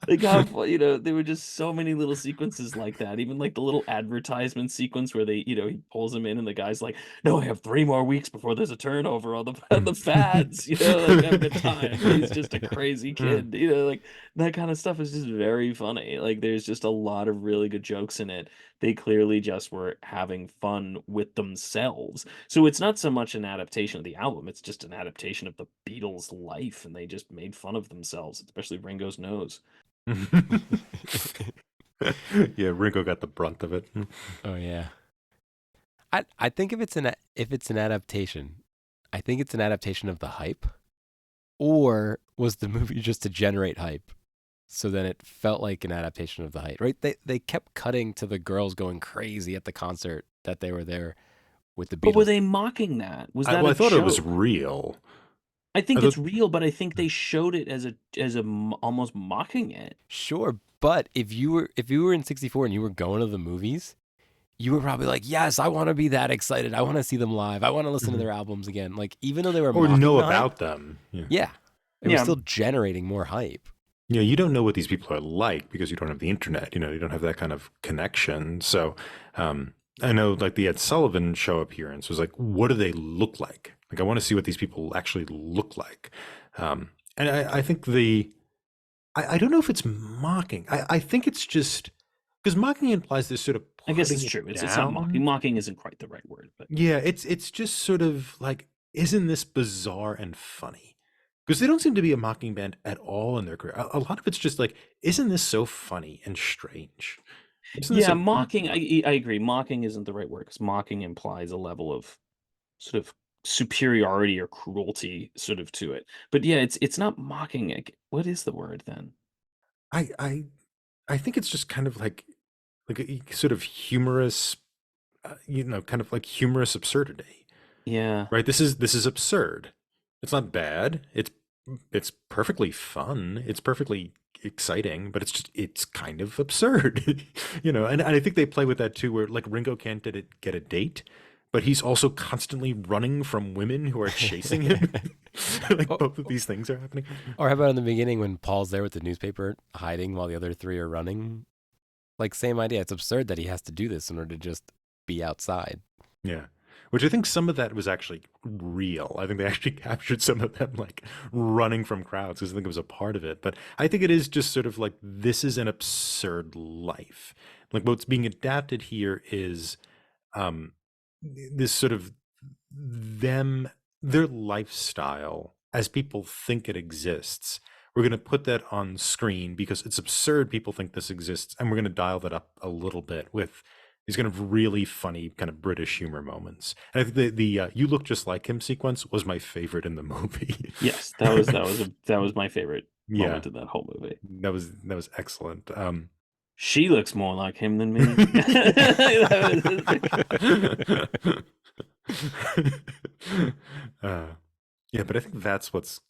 Like how there were just so many little sequences like that. Even like the little advertisement sequence where they he pulls him in and the guy's like, no, I have 3 more weeks before there's a turnover on the fads. Like I've got time. He's just a crazy kid. Like that kind of stuff is just very funny. Like there's just a lot of really good jokes in it. They clearly just were having fun with themselves. So it's not so much an adaptation of the album, it's just an adaptation of the Beatles' life, and they just made fun of themselves, especially Ringo's nose. Yeah, Ringo got the brunt of it. Oh yeah. I think if it's an adaptation, I think it's an adaptation of the hype. Or was the movie just to generate hype? So then it felt like an adaptation of the hype, right? They kept cutting to the girls going crazy at the concert that they were there with the Beatles. But were they mocking that? Was that I thought joke? it was real. I think it's real, but I think they showed it as a almost mocking it. Sure, but if you were in '64 and you were going to the movies, you were probably like, yes, I want to be that excited. I want to see them live. I want to listen to their albums again. Like even though they were or know about hype, them. Yeah, it was still generating more hype. You don't know what these people are like because you don't have the internet. You don't have that kind of connection. So I know like the Ed Sullivan show appearance was like, what do they look like? Like I want to see what these people actually look like. And I think I don't know if it's mocking. I think it's just because mocking implies this sort of. I guess it's true. It's not mocking. Mocking isn't quite the right word, but yeah, it's just sort of like, isn't this bizarre and funny? Because they don't seem to be a mocking band at all in their career. A lot of it's just like, isn't this so funny and strange? Mocking. I agree. Mocking isn't the right word because mocking implies a level of sort of superiority or cruelty sort of to it. But yeah, it's not mocking. What is the word then? I think it's just kind of like a sort of humorous, kind of like humorous absurdity. Yeah. Right. This is absurd. It's not bad. It's perfectly fun. It's perfectly exciting, but it's kind of absurd, And I think they play with that too, where like Ringo can't get a date, but he's also constantly running from women who are chasing him. Like both of these things are happening. Or how about in the beginning when Paul's there with the newspaper hiding while the other 3 are running? Like same idea. It's absurd that he has to do this in order to just be outside. Yeah. which I think some of that was actually real. I think they actually captured some of them like running from crowds because I think it was a part of it. But I think it is just sort of like this is an absurd life. Like what's being adapted here is um, this sort of them, their lifestyle as people think it exists. We're going to put that on screen because it's absurd. People think this exists, and we're going to dial that up a little bit with these kind of really funny kind of British humor moments. And I think the "You Look Just Like Him" sequence was my favorite in the movie. Yes, that was my favorite Yeah, moment in that whole movie. that was excellent. She looks more like him than me. uh, yeah, but I think that's what's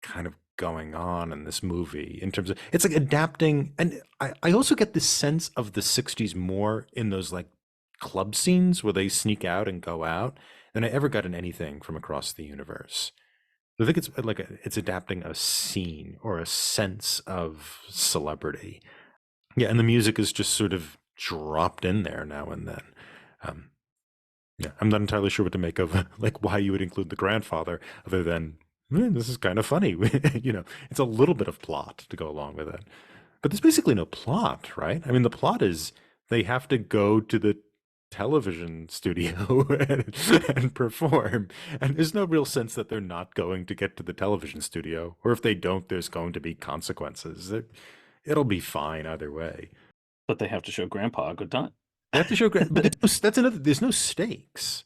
kind of going on in this movie in terms of it's like adapting. And I also get this sense of the 60s more in those like club scenes where they sneak out and go out than I ever got in anything from across the universe. I think it's like it's adapting a scene or a sense of celebrity. Yeah, and the music is just sort of dropped in there now and then. Um, yeah, I'm not entirely sure what to make of like why you would include the grandfather, other than this is kind of funny. It's a little bit of plot to go along with it, but there's basically no plot, right? I mean, the plot is they have to go to the television studio and perform, and there's no real sense that they're not going to get to the television studio, or if they don't, there's going to be consequences. It'll be fine either way. But they have to show Grandpa a good time. They have to show, but that's another. There's no stakes,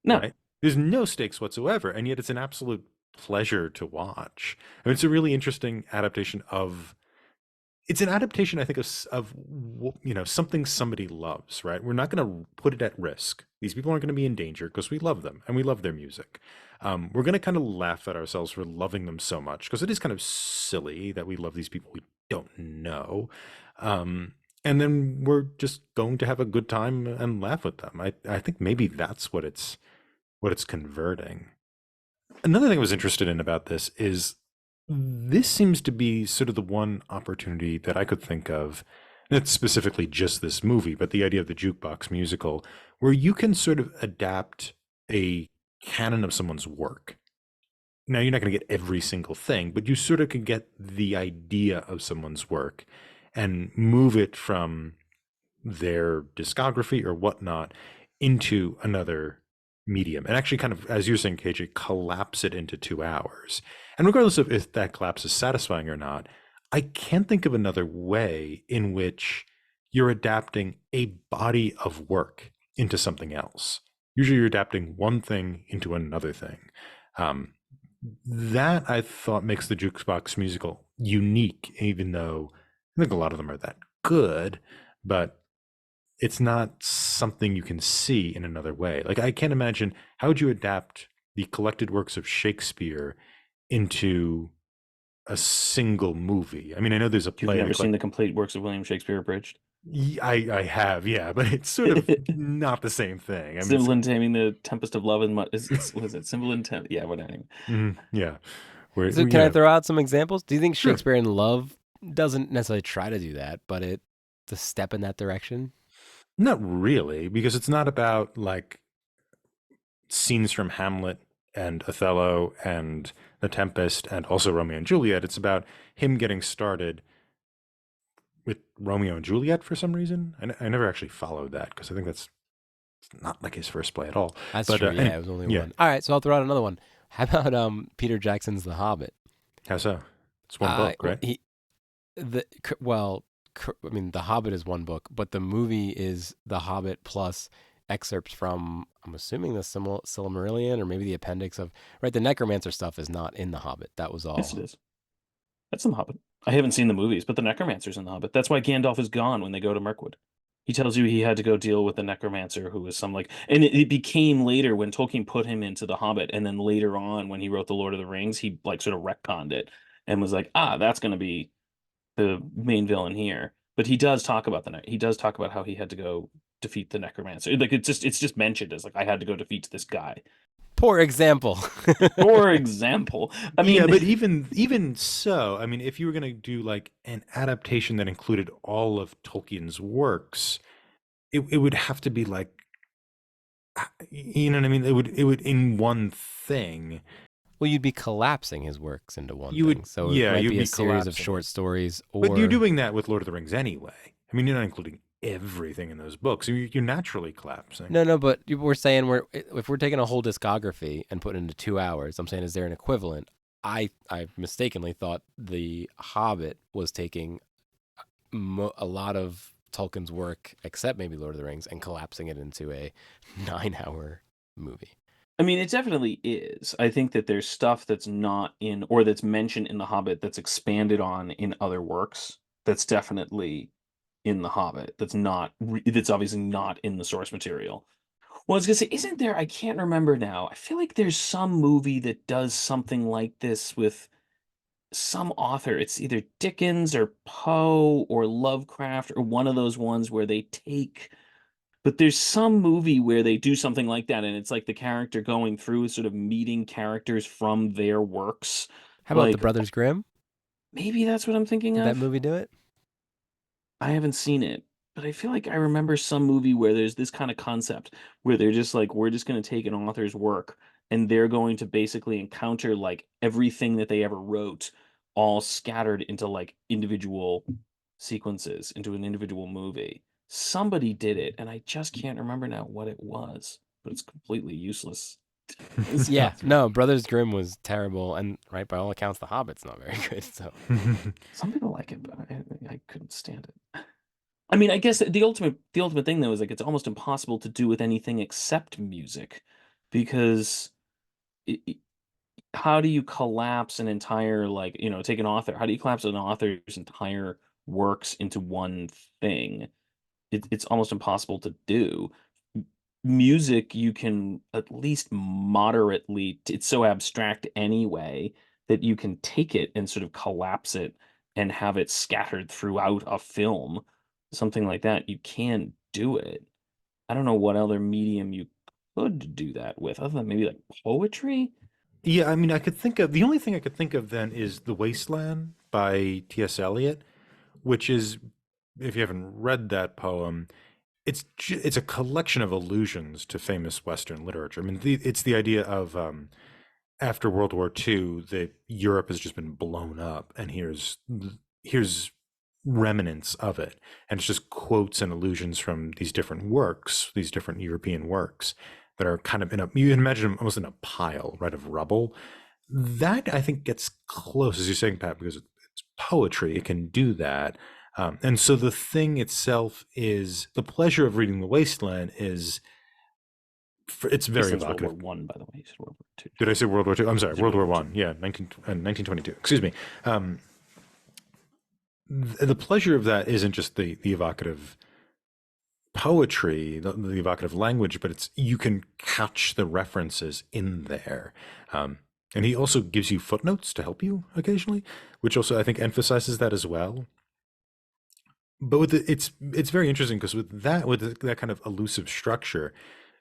No, right? There's no stakes whatsoever, and yet it's an absolute pleasure to watch. I mean, it's a really interesting adaptation of. It's an adaptation, I think, of something somebody loves, right? We're not going to put it at risk. These people aren't going to be in danger because we love them and we love their music. We're going to kind of laugh at ourselves for loving them so much because it is kind of silly that we love these people we don't know. And then we're just going to have a good time and laugh with them. I think maybe that's what it's converting. Another thing I was interested in about this is this seems to be sort of the one opportunity that I could think of, not specifically just this movie, but the idea of the jukebox musical, where you can sort of adapt a canon of someone's work. Now, you're not going to get every single thing, but you sort of can get the idea of someone's work and move it from their discography or whatnot into another medium and actually kind of, as you're saying, KJ, collapse it into 2 hours. And regardless of if that collapse is satisfying or not, I can't think of another way in which you're adapting a body of work into something else. Usually you're adapting one thing into another thing. That I thought makes the jukebox musical unique, even though I think a lot of them are that good, but it's not something you can see in another way. Like I can't imagine, how would you adapt the collected works of Shakespeare into a single movie? I mean, I know there's a play. You've never seen the complete works of William Shakespeare abridged? I have, yeah, but it's sort of not the same thing. I mean, Sybil and Taming the Tempest of Love and was it Sybil and Yeah, whatever. Yeah. So can I throw out some examples? Do you think Sure. Shakespeare in Love doesn't necessarily try to do that, but it's a step in that direction? Not really, because it's not about like scenes from Hamlet and Othello and The Tempest and also Romeo and Juliet. It's about him getting started with Romeo and Juliet for some reason. I never actually followed that because I think that's not like his first play at all. That's But, true. Yeah, it was only one. All right, so I'll throw out another one. How about Peter Jackson's The Hobbit? How so? It's one book, right? I mean, The Hobbit is one book, but the movie is The Hobbit plus excerpts from, I'm assuming, the Silmarillion or maybe the appendix of, right? The necromancer stuff is not in The Hobbit. That was all. Yes, it is. That's in The Hobbit. I haven't seen the movies, but the necromancer's in The Hobbit. That's why Gandalf is gone when they go to Mirkwood. He tells you he had to go deal with the necromancer who was and it became later when Tolkien put him into The Hobbit, and then later on when he wrote The Lord of the Rings, he like sort of retconned it and was like, that's going to be the main villain here. But he does talk about how he had to go defeat the necromancer. Like it's just mentioned as like, I had to go defeat this guy. Poor example. For example. I mean, yeah, but even so, I mean, if you were going to do like an adaptation that included all of Tolkien's works, it would have to be like You know what I mean? It would in one thing. Well, you'd be collapsing his works into one You thing. would, So it yeah, might you'd be a be series of collapsing short it. stories, But you're or doing that with Lord of the Rings anyway. I mean, you're not including everything in those books. You're naturally collapsing. no, no. But we're saying if we're taking a whole discography and putting it into 2 hours, I'm saying is there an equivalent? I mistakenly thought The Hobbit was taking a lot of Tolkien's work, except maybe Lord of the Rings, and collapsing it into a 9 hour movie. I mean, it definitely is. I think that there's stuff that's not in, or that's mentioned in The Hobbit that's expanded on in other works. That's definitely in The Hobbit. That's obviously not in the source material. Well, I was gonna say, isn't there? I can't remember now. I feel like there's some movie that does something like this with some author. It's either Dickens or Poe or Lovecraft or one of those ones where they take. But there's some movie where they do something like that, and it's like the character going through sort of meeting characters from their works. How about The Like Brothers Grimm? maybe that's what I'm thinking Did that of. movie do it? I haven't seen it, but I feel like I remember some movie where there's this kind of concept where they're just like, we're just going to take an author's work and they're going to basically encounter like everything that they ever wrote all scattered into like individual sequences into an individual movie. Somebody did it, and I just can't remember now what it was, but it's completely useless. Yeah, Discuss. no, Brothers Grimm was terrible, and right by all accounts, The Hobbit's not very good. So Some people like it, but I couldn't stand it. I mean, I guess the ultimate thing though is like it's almost impossible to do with anything except music, because it, how do you collapse an entire like take an author? How do you collapse an author's entire works into one thing? It's almost impossible to do. Music, you can at least moderately. It's so abstract anyway that you can take it and sort of collapse it and have it scattered throughout a film, something like that. You can do it. I don't know what other medium you could do that with, other than maybe like poetry. Yeah, I mean, I could think of the only thing I could think of then is The Wasteland by T.S. Eliot, which is, if you haven't read that poem, it's a collection of allusions to famous Western literature. I mean, it's the idea of after World War II, that Europe has just been blown up, and here's remnants of it, and it's just quotes and allusions from these different works, these different European works that are kind of you can imagine them almost in a pile, right, of rubble. That I think gets close, as you're saying, Pat, because it's poetry. It can do that. And so the thing itself is the pleasure of reading The Wasteland is it's very Wasteland's World War evocative. One, by the way. You said World War Two. Did I say World War II? I'm sorry, You said World War World War One. Yeah, 1922. Excuse me. The pleasure of that isn't just the evocative poetry, the evocative language, but it's you can catch the references in there. And he also gives you footnotes to help you occasionally, which also I think emphasizes that as well. But it's very interesting because with that kind of elusive structure,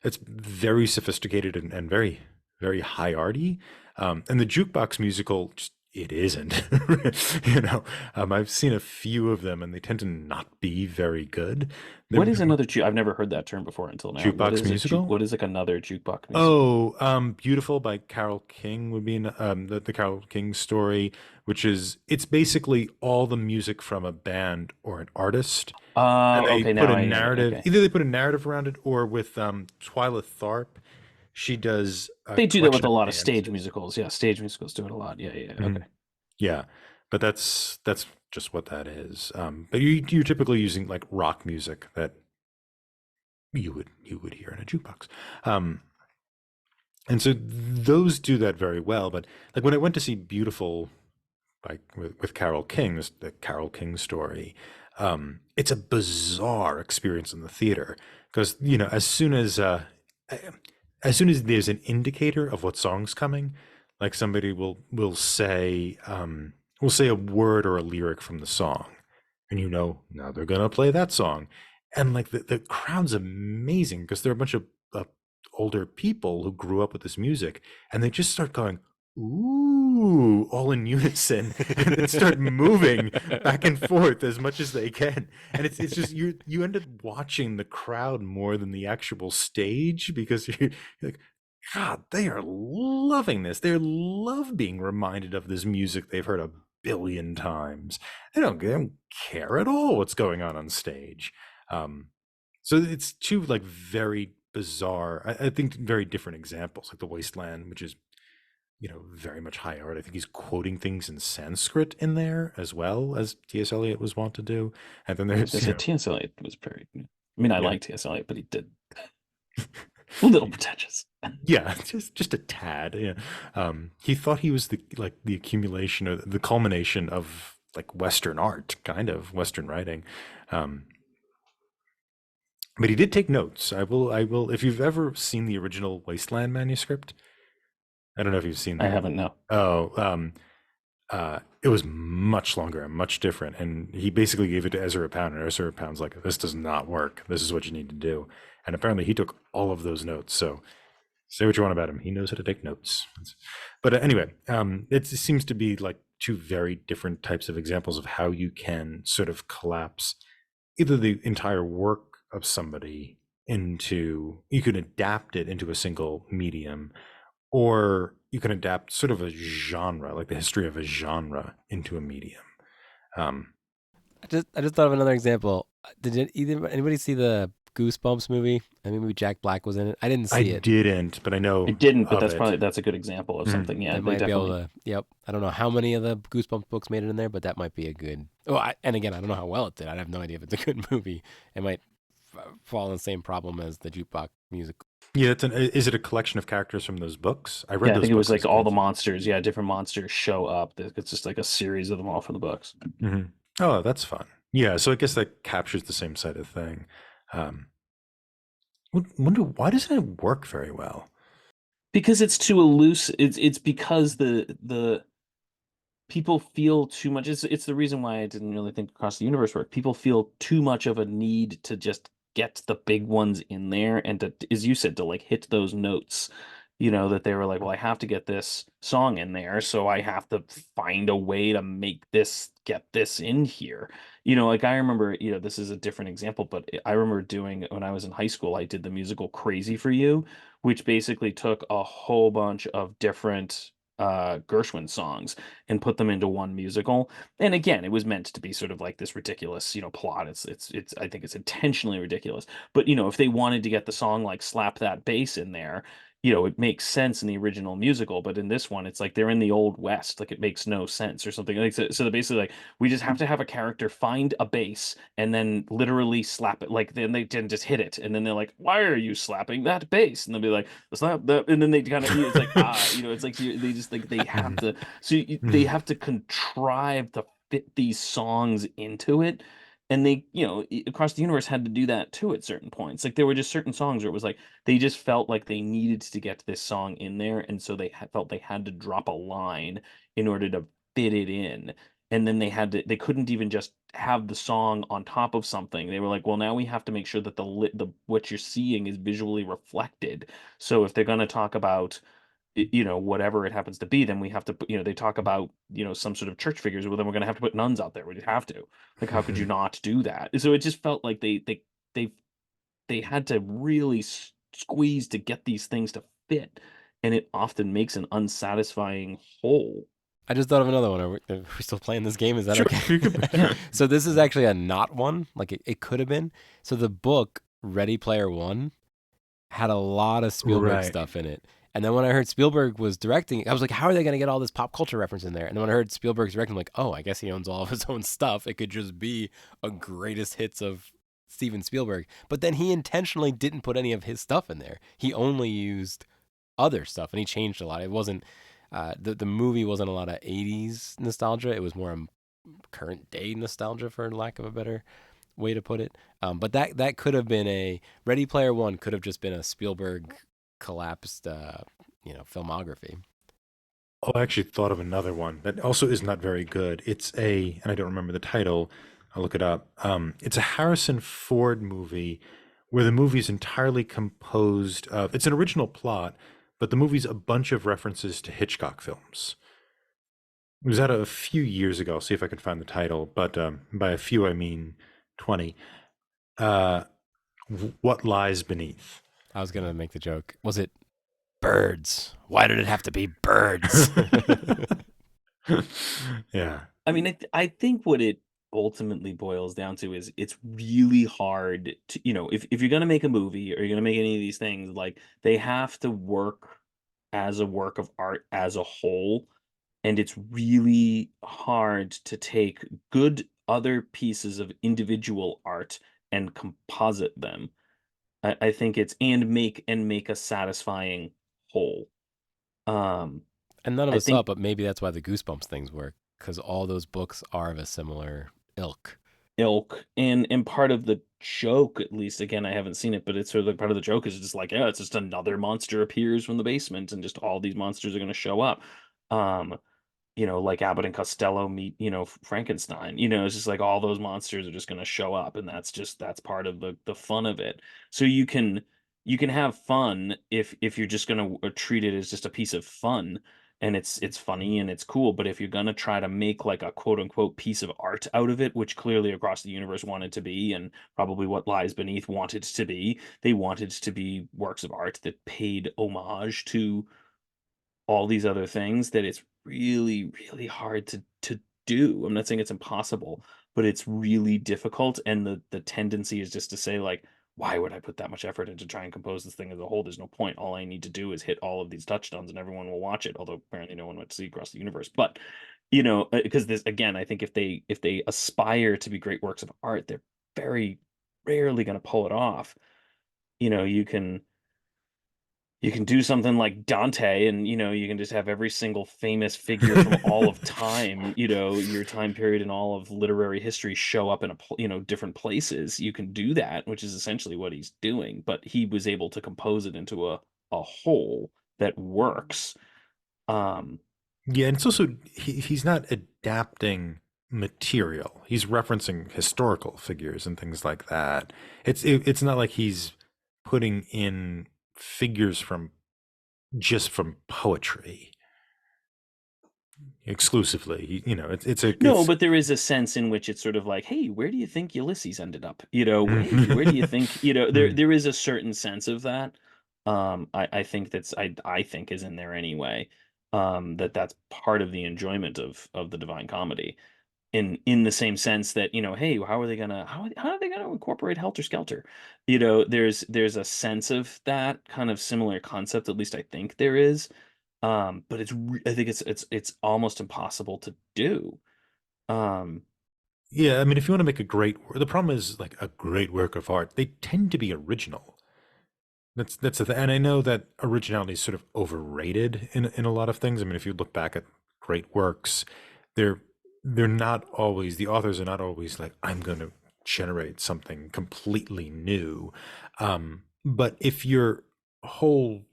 it's very sophisticated and very very high arty. And the jukebox musical just it isn't. you know, I've seen a few of them and they tend to not be very good. What is They're another I've never heard that term before until now. What jukebox is a musical. what is like another jukebox musical? Oh, Beautiful by Carol King would be the Carol King story, which is it's basically all the music from a band or an artist, and they Okay, put now a I get it. narrative. Okay. Either they put a narrative around it, or with Twyla Tharp, she does a They do that with collection a of lot of stage dances. musicals. Yeah, stage musicals do it a lot. Yeah, yeah. Mhm. Okay. Yeah, but that's just what that is. But you're typically using like rock music that you would hear in a jukebox. Um, and so those do that very well. But like when I went to see Beautiful like with Carol King, the Carol King story, it's a bizarre experience in the theater because as soon as there's an indicator of what song's coming, like somebody will say a word or a lyric from the song, and now they're gonna play that song, and like the crowd's amazing because they're a bunch of older people who grew up with this music, and they just start going ooh ooh, all in unison, and then start moving back and forth as much as they can. And it's just you end up watching the crowd more than the actual stage, because you're like, God, they are loving this. They love being reminded of this music they've heard a billion times. They don't care at all what's going on stage. So it's two like very bizarre, I think very different examples, like the Wasteland, which is, very much high art. I think he's quoting things in Sanskrit in there as well, as T.S. Eliot was wont to do. And then there's, T.S. Eliot was very. I mean, I Yeah. like T.S. Eliot, but he did a little pretentious. Yeah, just a tad. Yeah. He thought he was the accumulation or the culmination of like Western art, kind of Western writing. But he did take notes. I will. If you've ever seen the original Wasteland manuscript, I don't know if you've seen I that. haven't, no. Oh, it was much longer and much different. And he basically gave it to Ezra Pound, and Ezra Pound's like, "This does not work. This is what you need to do." And apparently, he took all of those notes. So say what you want about him, he knows how to take notes. But anyway, it seems to be like two very different types of examples of how you can sort of collapse either the entire work of somebody into, you can adapt it into a single medium, or you can adapt sort of a genre, like the history of a genre, into a medium. I just thought of another example. Did anybody see the Goosebumps movie? I mean, maybe Jack Black was in it. I didn't see it. Didn't, but I know It didn't, but of it. that's a good example of something. Yeah, They they might be definitely. able to. Yep. I don't know how many of the Goosebumps books made it in there, but that might be a good. Oh, and again, I don't know how well it did. I have no idea if it's a good movie. It might fall in the same problem as the jukebox music. Yeah, is it a collection of characters from those books? I read Yeah, I those think it was books like as all the kids. monsters. Yeah, different monsters show up. It's just like a series of them all from the books. Mhm. Oh, that's fun. Yeah, so I guess that captures the same side of thing. Um, wonder why doesn't it work very well? Because it's too elusive. It's because the people feel too much. It's the reason why I didn't really think Across the Universe worked. People feel too much of a need to just get the big ones in there and to, as you said, to like hit those notes. That they were like, well, I have to get this song in there, so I have to find a way to get this in here. Like I remember, this is a different example, but I remember doing when I was in high school, I did the musical Crazy for You, which basically took a whole bunch of different Gershwin songs and put them into one musical. And again, it was meant to be sort of like this ridiculous, plot. It's I think it's intentionally ridiculous. But if they wanted to get the song like Slap That Bass in there, it makes sense in the original musical, but in this one, it's like they're in the old West, like it makes no sense or something. Like so basically, like we just have to have a character find a bass and then literally slap it. Like then they didn't just hit it, and then they're like, "Why are you slapping that bass?" And they'll be like, "Slap that," and then they kind of, it's like it's like they just like they have to. So they have to contrive to fit these songs into it. And they, Across the Universe had to do that too at certain points. Like there were just certain songs where it was like they just felt like they needed to get this song in there, and so they felt they had to drop a line in order to fit it in. And then they couldn't even just have the song on top of something. They were like, well, now we have to make sure that the what you're seeing is visually reflected. So if they're going to talk about whatever it happens to be, then we have to put, they talk about, some sort of church figures, well, then we're going to have to put nuns out there. We just have to. Like, how could you not do that? So it just felt like they they had to really squeeze to get these things to fit, and it often makes an unsatisfying whole. I just thought of another one. Are we still playing this game? Is that Sure, okay? you could. Yeah. So this is actually a not one. Like it could have been. So the book Ready Player One had a lot of Spielberg Right. stuff in it. And then when I heard Spielberg was directing it, I was like, how are they going to get all this pop culture reference in there? And then when I heard Spielberg's directing, I'm like, oh, I guess he owns all of his own stuff. It could just be a greatest hits of Steven Spielberg. But then he intentionally didn't put any of his stuff in there. He only used other stuff, and he changed a lot. It wasn't the movie wasn't a lot of 80s nostalgia. It was more current day nostalgia, for lack of a better way to put it. But that could have been a Ready Player One. Could have just been a Spielberg collapsed, filmography. Oh, I actually thought of another one that also is not very good. And I don't remember the title. I'll look it up. It's a Harrison Ford movie where the movie's entirely composed of, it's an original plot, but the movie's a bunch of references to Hitchcock films. It was out a few years ago. I'll see if I can find the title, but by a few I mean 20. Uh, what lies beneath? I was gonna make the joke. Was it birds? Why did it have to be birds? Yeah. I mean, I think what it ultimately boils down to is it's really hard to, if you're gonna make a movie or you're gonna make any of these things, like they have to work as a work of art as a whole. And it's really hard to take good other pieces of individual art and composite them. I think it's and make a satisfying whole. Um, And none of I us saw think it, but maybe that's why the Goosebumps things work, because all those books are of a similar ilk. ilk and part of the joke, at least again, I haven't seen it, but it's sort of like part of the joke is just like, yeah, it's just another monster appears from the basement and just all these monsters are going to show up. Um, like Abbott and Costello meet, Frankenstein. It's just like all those monsters are just going to show up, and that's part of the fun of it. So you can have fun if you're just going to treat it as just a piece of fun, and it's funny and it's cool. But if you're going to try to make like a quote unquote piece of art out of it, which clearly across the universe wanted to be, and probably what lies beneath wanted to be, they wanted to be works of art that paid homage to all these other things, that it's really, really hard to do. I'm not saying it's impossible, but it's really difficult. And the tendency is just to say, like, why would I put that much effort into trying to compose this thing as a whole? There's no point. All I need to do is hit all of these touchdowns and everyone will watch it. Although apparently no one went to see across the universe. But because this again, I think if they aspire to be great works of art, they're very rarely going to pull it off. You can do something like Dante, and you can just have every single famous figure from all of time, your time period and all of literary history show up in different places. You can do that, which is essentially what he's doing, but he was able to compose it into a whole that works. Um, Yeah, and it's also he's not adapting material. He's referencing historical figures and things like that. It's not like he's putting in figures from just from poetry exclusively. no, It's but there is a sense in which it's sort of like, hey, where do you think Ulysses ended up? Hey, where do you think, there is a certain sense of that. I think I think is in there anyway. That's part of the enjoyment of the Divine Comedy. In the same sense that, hey, how are they gonna incorporate Helter Skelter? There's a sense of that kind of similar concept, at least I think there is. But I think it's almost impossible to do. Um, Yeah, I mean, if you want to make a the problem is like a great work of art, they tend to be original. That's the thing, and I know that originality is sort of overrated in a lot of things. I mean, if you look back at great works, they're they're not always the authors are not always like I'm going to generate something completely new. But if your whole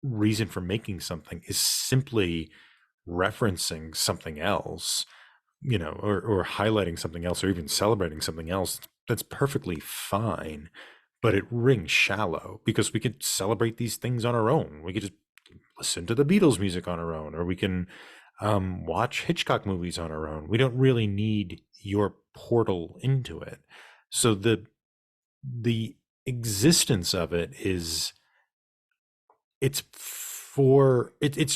reason for making something is simply referencing something else, or highlighting something else, or even celebrating something else, that's perfectly fine. But it rings shallow because we could celebrate these things on our own. We could just listen to the Beatles music on our own, or we can watch Hitchcock movies on our own. We don't really need your portal into it. So the existence of it is it's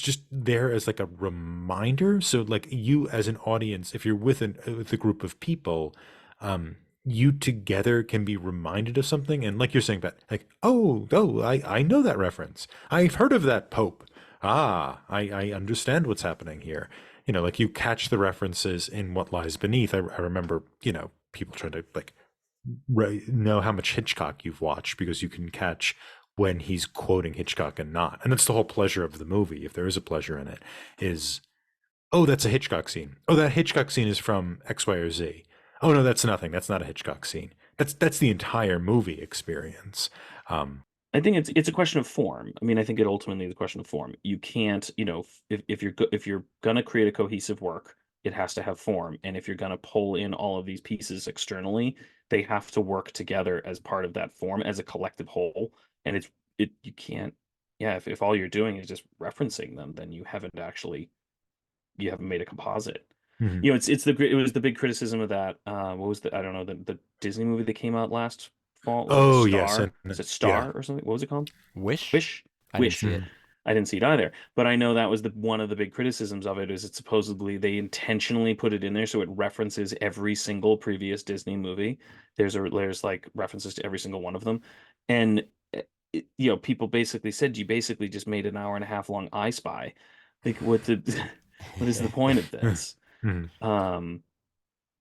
just there as like a reminder. So like you as an audience, if you're with a group of people, you together can be reminded of something, and like you're saying, but like, oh, I know that reference, I've heard of that pope. I understand what's happening here. Like you catch the references in what lies beneath. I remember, people trying to like know how much Hitchcock you've watched because you can catch when he's quoting Hitchcock and not. And that's the whole pleasure of the movie, if there is a pleasure in it, is, oh, that's a Hitchcock scene. Oh, that Hitchcock scene is from X, Y, or Z. Oh no, that's nothing. That's not a Hitchcock scene. That's the entire movie experience. Um, I think it's a question of form. I mean, I think it ultimately is a question of form. You can't, if you're gonna create a cohesive work, it has to have form. And if you're gonna pull in all of these pieces externally, they have to work together as part of that form, as a collective whole. And you can't, yeah, if all you're doing is just referencing them, then you haven't actually you haven't made a composite. Mhm. You know, it was the big criticism of that. What was I don't know, the Disney movie that came out last fall, like Oh yes, Star. and Is it yeah. Star or something? What was it called? Wish? Wish. I didn't Wish. see it. Mhm. I didn't see it either, but I know that was one of the big criticisms of it is it supposedly they intentionally put it in there so it references every single previous Disney movie. There's like references to every single one of them, and you know, people basically said you basically just made an hour and a half long I Spy. Like what the what is the point of this? Mhm. Um,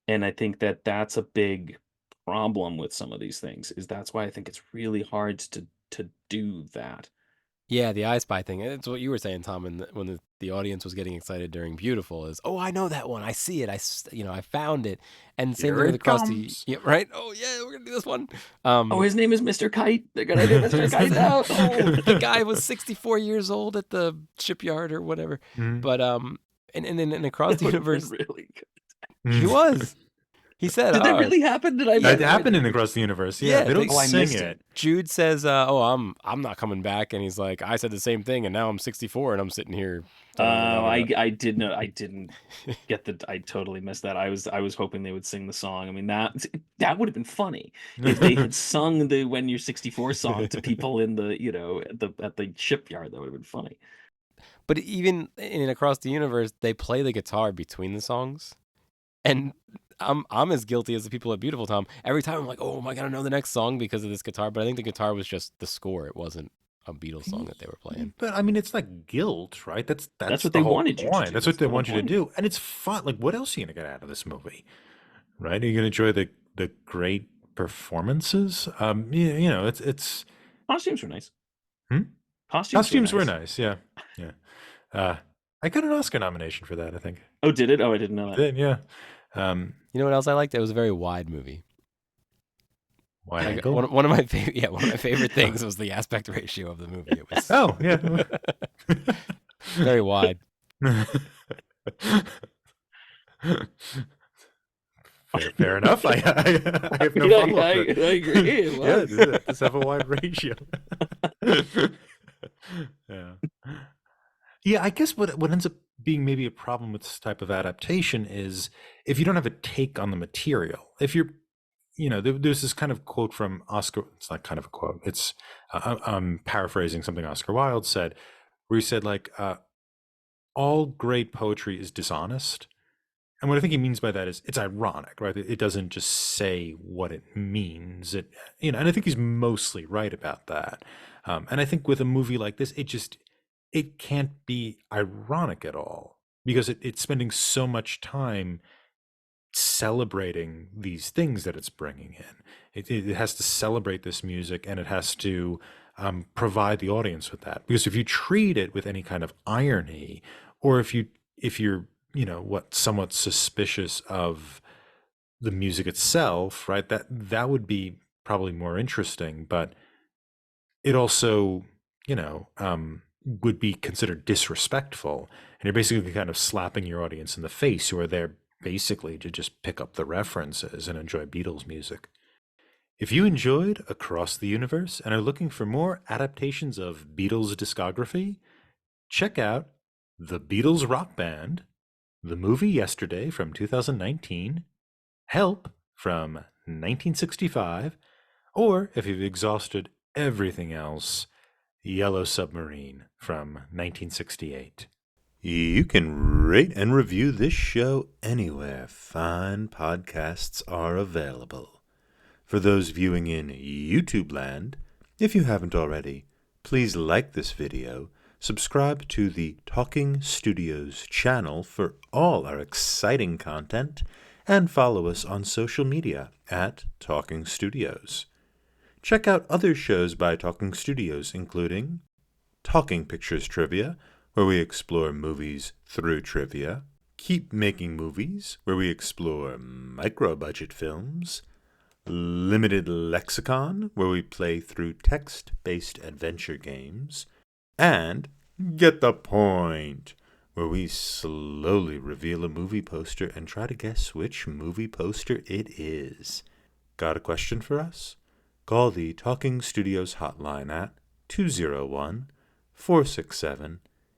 and I think that that's a big problem with some of these things. Is that's why I think it's really hard to do that. Yeah, the I Spy thing. It's what you were saying, Tom, when the audience was getting excited during Beautiful is, oh, I know that one. I see it. I found it. And same Here thing with it Across the, comes. yeah, right? Oh, yeah, we're going to do this one. Oh, his name is Mr. Kite. They're gonna do Mr. Kite the, now. Oh. the guy was 64 years old at the shipyard or whatever. Mhm. But, and Across That the would have been Universe, really good. he Mhm. was. He said, Did that oh, really happen? Did I yeah, That miss happened it? in Across the Universe. Yeah, yeah, they don't Oh, I sing missed it. it. Jude says, "Oh, I'm not coming back," and he's like, "I said the same thing, and now I'm 64, and I'm sitting here telling everybody about." I did know I didn't get the I totally missed that. I was hoping they would sing the song. I mean that would have been funny if they had sung the When You're 64 song to people in the, you know, at the shipyard. That would have been funny. But even in Across the Universe, they play the guitar between the songs, and I'm as guilty as the people at Beautiful Tom. Every time I'm like, "Oh, am I gonna know the next song because of this guitar?" But I think the guitar was just the score; it wasn't a Beatles song that they were playing. But I mean, it's like guilt, right? That's That's what the they whole wanted you to point. do. That's That's what they the whole want you to point. do, and it's fun. Like, what else are you gonna get out of this movie, right? Are you gonna enjoy the great performances? You know, it's Costumes were nice. hmm? Costumes were Costumes were nice. nice. Yeah, yeah. I got an Oscar nomination for that. I think Oh, did it? Oh, I didn't know I that. did. Yeah. Um, You know what else I liked? It was a very wide movie. Wide Like angle. one of my favorite, yeah, one of my favorite things was the aspect ratio of the movie. It was Oh yeah. very wide. Fair enough. I have no Yeah, follow up. I agree. It Yeah, was. let's have a wide ratio. Yeah. Yeah, I guess what ends up being maybe a problem with this type of adaptation is if you don't have a take on the material. If you're, you know, there's this kind of quote from Oscar. It's not kind of a quote. It's I'm paraphrasing something Oscar Wilde said, where he said like, all great poetry is dishonest. And what I think he means by that is it's ironic, right? It doesn't just say what it means. It, you know, and I think he's mostly right about that. And I think with a movie like this, it can't be ironic at all because it's spending so much time celebrating these things that it's bringing in. It has to celebrate this music and it has to provide the audience with that. Because if you treat it with any kind of irony, or if you're you know what somewhat suspicious of the music itself, right? That would be probably more interesting, but it also you know would be considered disrespectful, and you're basically kind of slapping your audience in the face who are there basically to just pick up the references and enjoy Beatles music. If you enjoyed Across the Universe and are looking for more adaptations of Beatles discography, check out The Beatles Rock Band, the movie Yesterday from 2019, Help from 1965, or if you've exhausted everything else, Yellow Submarine from 1968. You can rate and review this show anywhere fine podcasts are available. For those viewing in YouTube land, if you haven't already, please like this video, subscribe to the Talking Studios channel for all our exciting content, and follow us on social media at Talking Studios. Check out other shows by Talking Studios, including Talking Pictures Trivia, where we explore movies through trivia, Keep Making Movies, where we explore micro-budget films, Limited Lexicon, where we play through text-based adventure games, and Get the Point, where we slowly reveal a movie poster and try to guess which movie poster it is. Got a question for us? Call the Talking Studios hotline at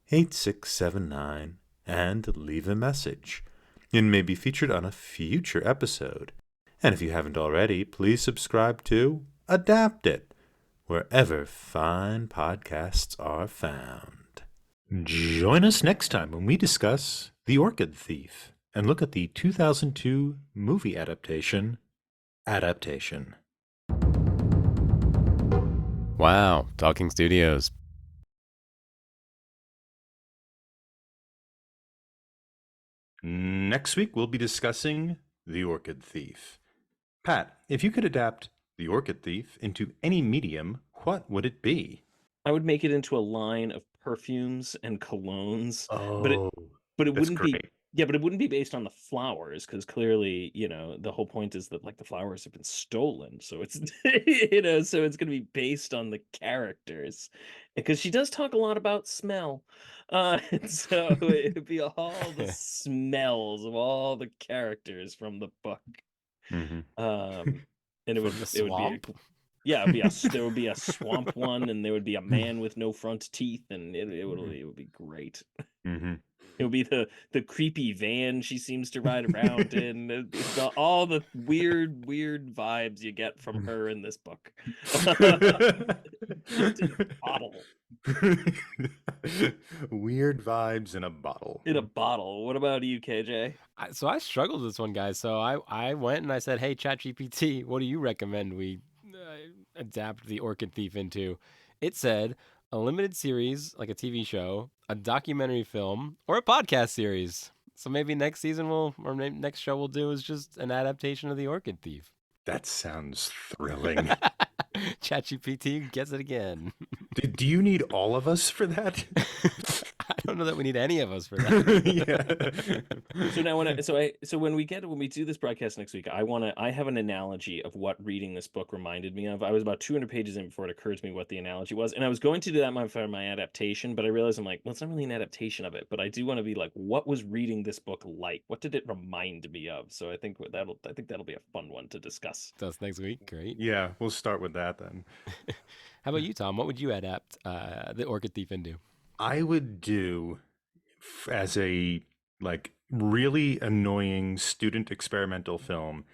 201-467-8679 and leave a message. It may be featured on a future episode. And if you haven't already, please subscribe to Adapt It, wherever fine podcasts are found. Join us next time when we discuss The Orchid Thief and look at the 2002 movie adaptation, Adaptation. Wow, Talking Studios. Next week, we'll be discussing The Orchid Thief. Pat, if you could adapt The Orchid Thief into any medium, what would it be? I would make it into a line of perfumes and colognes, but Oh, it that's wouldn't be great. but it wouldn't be based on the flowers, because clearly, the whole point is that, like, the flowers have been stolen, so it's so it's gonna be based on the characters, because she does talk a lot about smell, and so it'd be all the smells of all the characters from the book. Mm-hmm. And it From would the it would be swamp? yeah, there would be a swamp one, and there would be a man with no front teeth, and it would be great. Mm-hmm. It would be the creepy van she seems to ride around in. All the weird vibes you get from her in this book. Just in a bottle. Weird vibes in a bottle. In a bottle. What about you, KJ? So I struggled with this one, guys. So I went and I said, hey, ChatGPT, what do you recommend we adapt The Orchid Thief into? It said a limited series, like a TV show, a documentary film, or a podcast series. So maybe next season maybe next show we'll do is just an adaptation of The Orchid Thief. That sounds thrilling. ChatGPT gets it again. Do you need all of us for that? I don't know that we need any of us for that. Yeah. So now when we do this broadcast next week, I have an analogy of what reading this book reminded me of. I was about 200 pages in before it occurred to me what the analogy was, and I was going to do that for my adaptation, but I realized I'm like, well, it's not really an adaptation of it, but I do want to be like, what was reading this book like? What did it remind me of? So I think that'll be a fun one to discuss. That's next week. Great. Yeah, we'll start with that then. How about you, Tom? What would you adapt The Orchid Thief into? I would do as a really annoying student experimental film,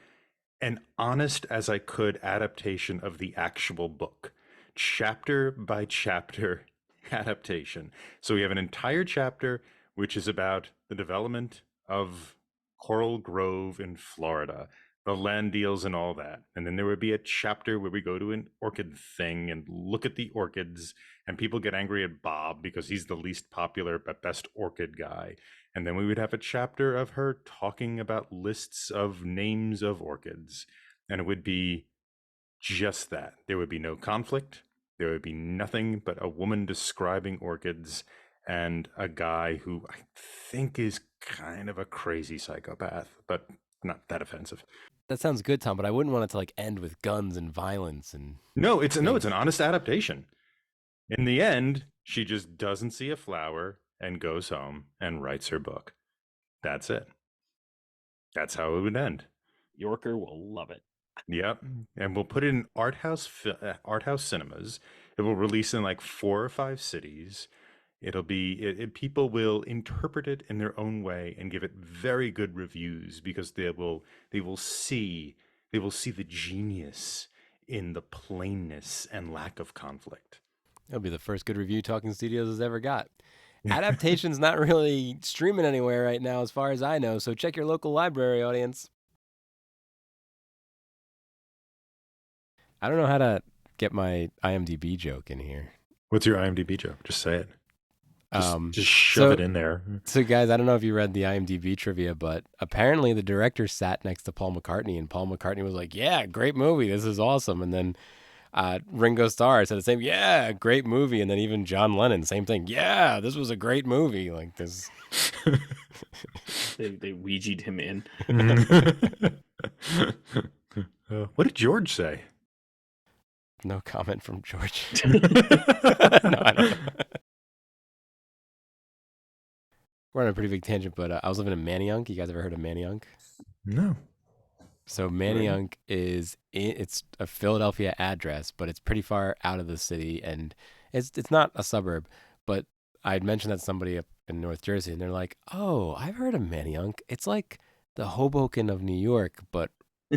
an honest as I could adaptation of the actual book, chapter by chapter adaptation. So we have an entire chapter which is about the development of Coral Grove in Florida, the land deals and all that. And then there would be a chapter where we go to an orchid thing and look at the orchids, and people get angry at Bob because he's the least popular but best orchid guy. And then we would have a chapter of her talking about lists of names of orchids. And it would be just that. There would be no conflict. There would be nothing but a woman describing orchids and a guy who I think is kind of a crazy psychopath, but not that offensive. That sounds good, Tom, but I wouldn't want it to like end with guns and violence and It's an honest adaptation. In the end, she just doesn't see a flower and goes home and writes her book. That's it. That's how it would end. Yorker will love it. Yep, and we'll put it in art house cinemas. It will release in like 4 or 5 cities. It'll be people will interpret it in their own way and give it very good reviews because they will see the genius in the plainness and lack of conflict. it'll be the first good review Talking Studios has ever got. Adaptation's not really streaming anywhere right now as far as I know, so check your local library, audience. I don't know how to get my IMDb joke in here. What's your IMDb joke? Just say it. Just so- shove it in there. So, guys, I don't know if you read the IMDb trivia, but apparently the director sat next to Paul McCartney, and Paul McCartney was like, yeah, great movie. This is awesome. And then Ringo Starr said the same, yeah, great movie. And then even John Lennon, same thing. Yeah, this was a great movie. Like this. They Ouija'd him in. What did George say? No comment from George. No, I don't know. We're on a pretty big tangent, but I was living in Manayunk. You guys ever heard of Manayunk? No. So Manayunk it's a Philadelphia address, but it's pretty far out of the city, and it's not a suburb. But I'd mentioned that to somebody up in North Jersey, and they're like, "Oh, I've heard of Manayunk. It's like the Hoboken of New York, but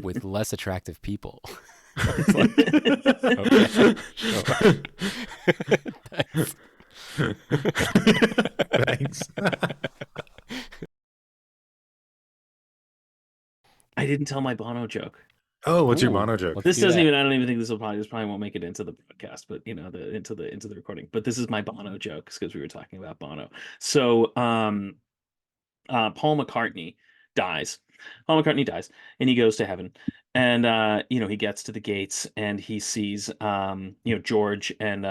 with less attractive people." It's like, okay, sure. Thanks. I didn't tell my Bono joke. Oh, what's your Ooh, Bono joke? let's This do doesn't that. even. I don't even think this probably won't make it into the podcast, but into the recording. But this is my Bono joke because we were talking about Bono. So, Paul McCartney dies. Paul McCartney dies, and he goes to heaven. And he gets to the gates, and he sees George and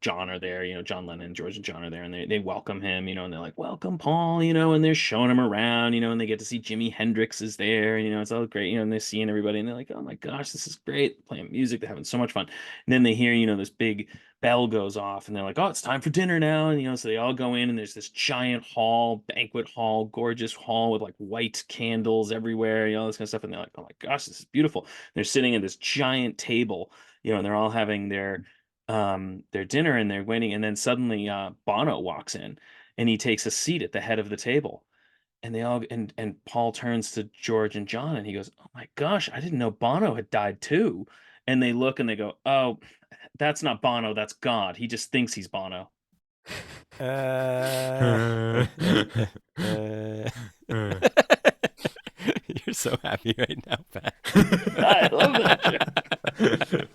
John are there, John Lennon, George and John are there, and they welcome him, and they're like, welcome, Paul, and they're showing him around, and they get to see Jimi Hendrix is there, it's all great, and they're seeing everybody, and they're like, oh my gosh, this is great, playing music, they're having so much fun. And then they hear, this big bell goes off, and they're like, oh, it's time for dinner now, and so they all go in, and there's this giant hall, banquet hall, gorgeous hall with like white candles everywhere, all this kind of stuff, and they're like, oh my gosh, this is beautiful. And they're sitting at this giant table, and they're all having their dinner and they're waiting, and then suddenly Bono walks in and he takes a seat at the head of the table, and they all and Paul turns to George and John and he goes, oh my gosh, I didn't know Bono had died too. And they look and they go, oh, that's not Bono, that's God, he just thinks he's Bono. You're so happy right now, Pat. I love that joke.